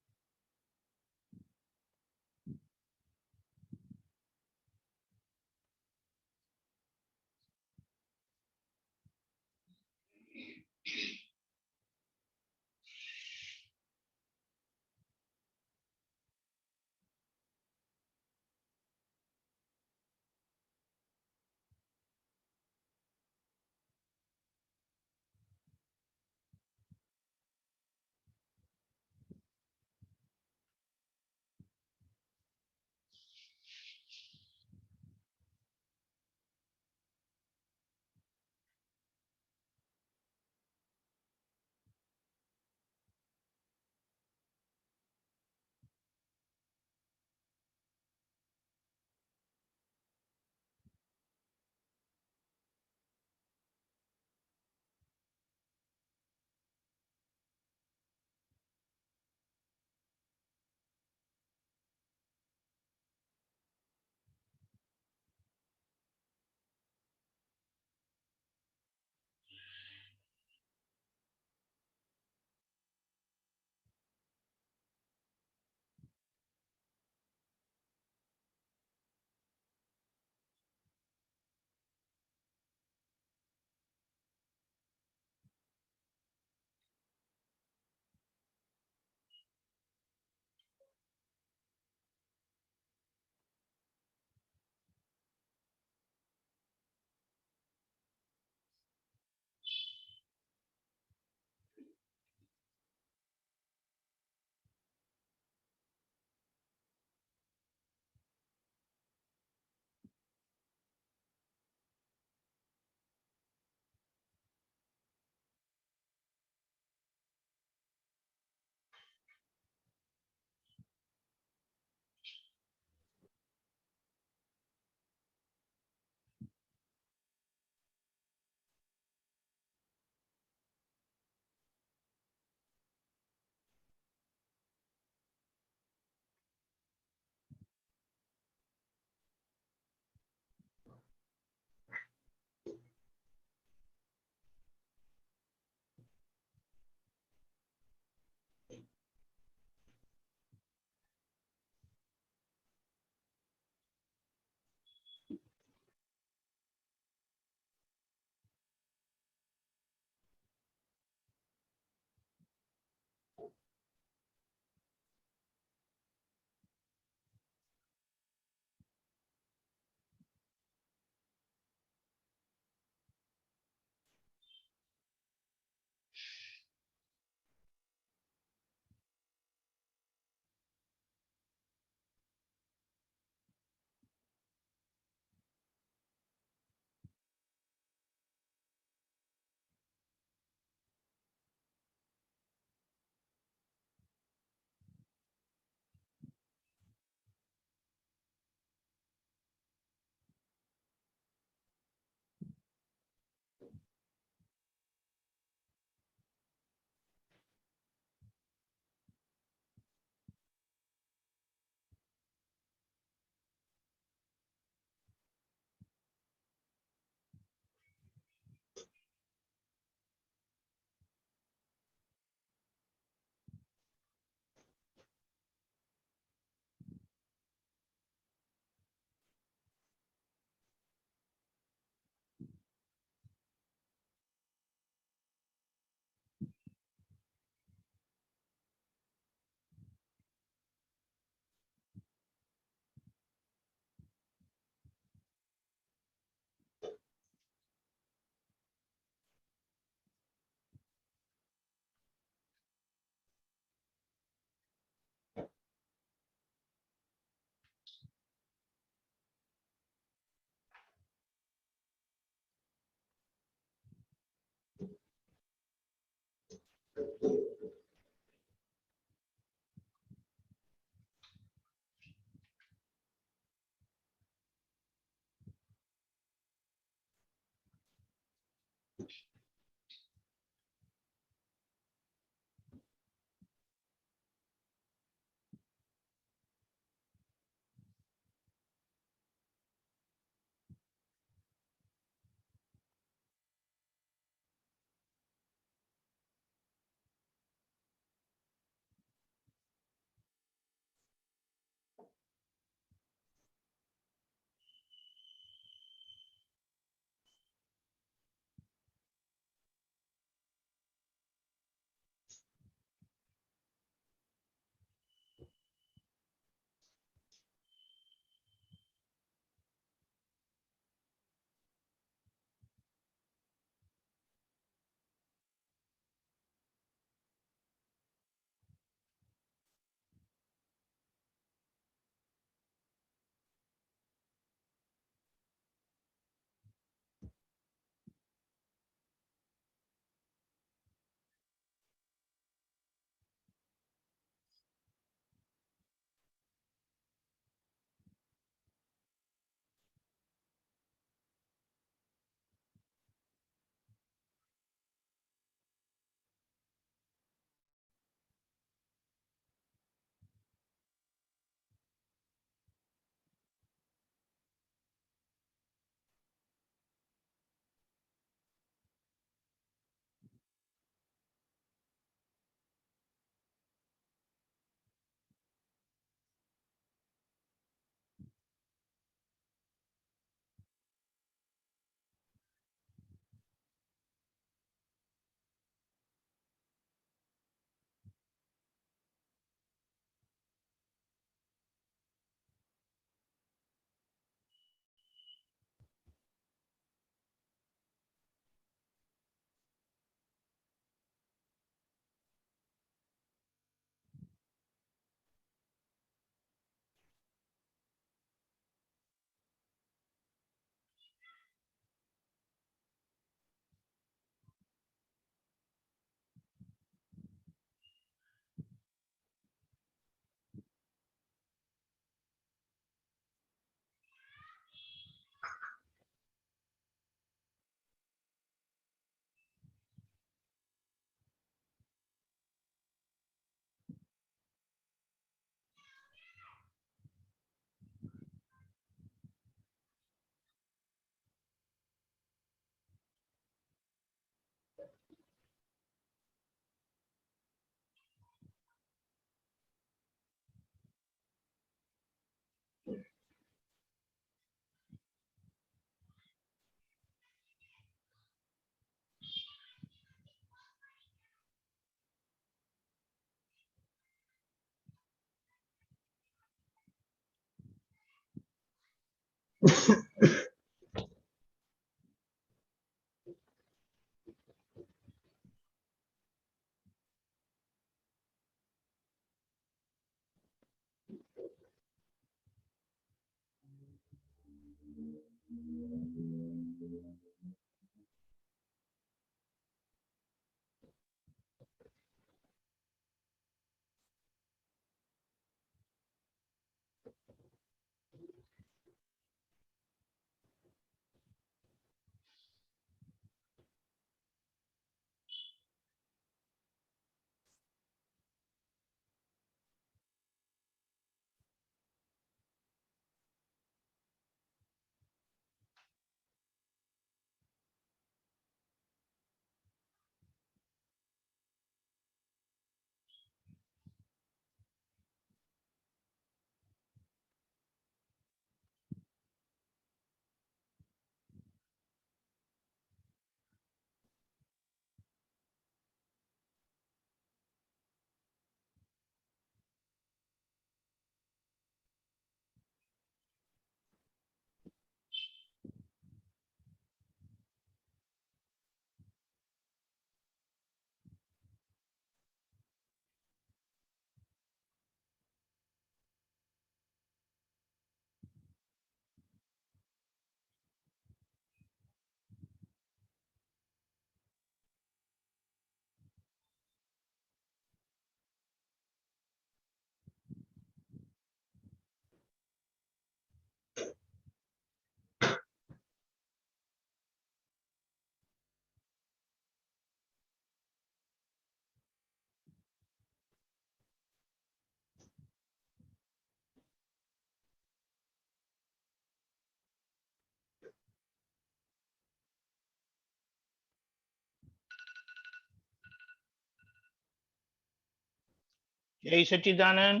જય સચ્ચિદાનંદ.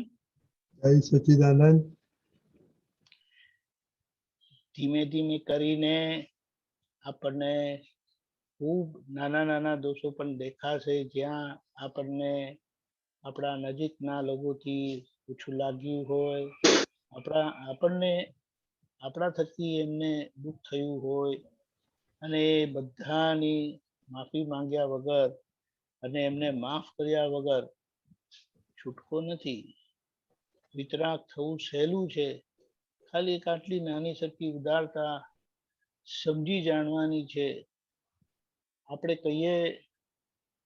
જય સચ્ચિદાનંદ. ધીમે ધીમે કરીને આપણને ખૂબ નાના નાના દોષો પણ દેખાશે જ્યાં આપણને આપણા નજીકના લોકોથી ઓછું લાગ્યું હોય, આપણને આપણા થકી એમને દુઃખ થયું હોય અને એ બધાની માફી માંગ્યા વગર અને એમને માફ કર્યા વગર છૂટકો નથી. વિતરાગ થવું સહેલું છે. ખાલી એક આટલી નાની સરખી ઉદારતા સમજી જાણવાની છે. આપણે કહીએ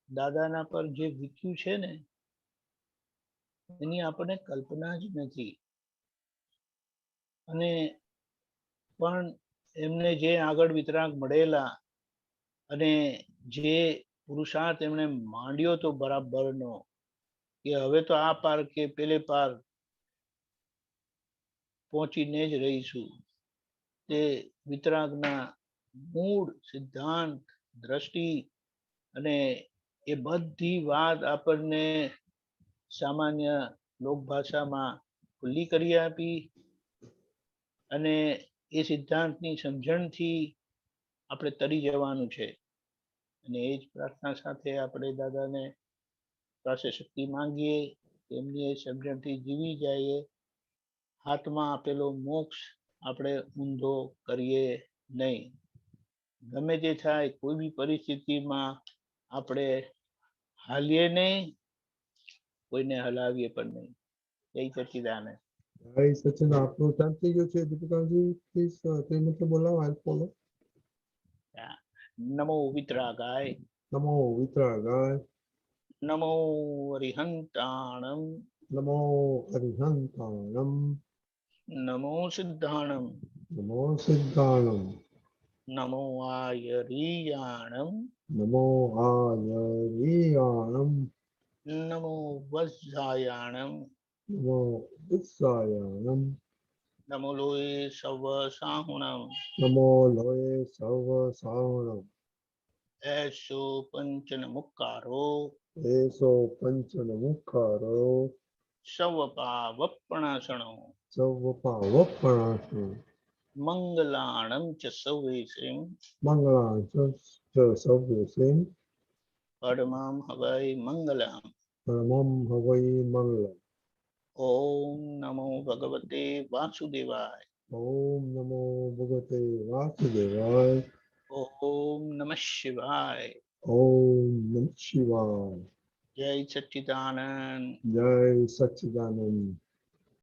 દાદાના પર જે વીત્યું છે ને એની આપણને કલ્પના જ નથી. અને પણ એમને જે આગળ વિતરાગ મળેલા અને જે પુરુષાર્થ એમણે માંડ્યો તો બરાબરનો કે હવે તો આ પાર કે પેલે પાર પહોંચીને જ રહીશું, તે વિતરાગના મૂળ સિદ્ધાંત દ્રષ્ટિ અને એ બધી વાત આપણને સામાન્ય લોક ભાષામાં ખુલ્લી કરી આપી અને એ સિદ્ધાંતની સમજણથી આપણે તરી જવાનું છે. અને એ જ પ્રાર્થના સાથે આપણે દાદાને પાસે શક્તિ માંગીએ, એમની એ સમજણથી જીવી જઈએ. હાથમાં આપેલો મોક્ષ આપણે ઊંધો કરીએ નહીં. ગમે તે થાય કોઈ બી પરિસ્થિતિમાં આપણે હાલીએ નહીં, કોઈને હલાવીએ પણ નહીં. જય સચ્ચિદાનંદ. જય સચ્ચિદાનંદ. આપનો ટાઈમ થઈ ગયો છે દીપિકાજી, પ્લીઝ તે મતલબ બોલાવો. આઈ ફોલો. નમો વિતરાગાય. નમો વિતરાગાય. નમો અરિહંતાણમ. નમો અરિહંતાણમ. નમો સિદ્ધાણમ. નમો સિદ્ધાણમ. નમો આયરીયાણમ. નમો આયરીયાણમ. નમો વજ્જાયાણમ. નમો વિત્સાયાણમ. નમો લોય સવ સાહુણમ. નમો લોય સર્વ સાહુણમ. એસો પંચન મુક્કારો. એસો પંચન મુખારો. સવપાવપણાસણો. સવપાવપણાસણો. મંગલાણમ ચ સૌવેશિમ. મંગળાં ચ સૌવેશિમ. પરમં હવૈ મંગલમ. પરમં હવૈ મંગલમ. ઓમ નમો ભગવતે વાસુદેવાય. ઓમ નમો ભગવતે વાસુદેવાય. ઓમ નમઃ શિવાય. ઓમ નમઃ શિવાય. જય સચ્ચિદાનંદ. જય સચ્ચિદાનંદ.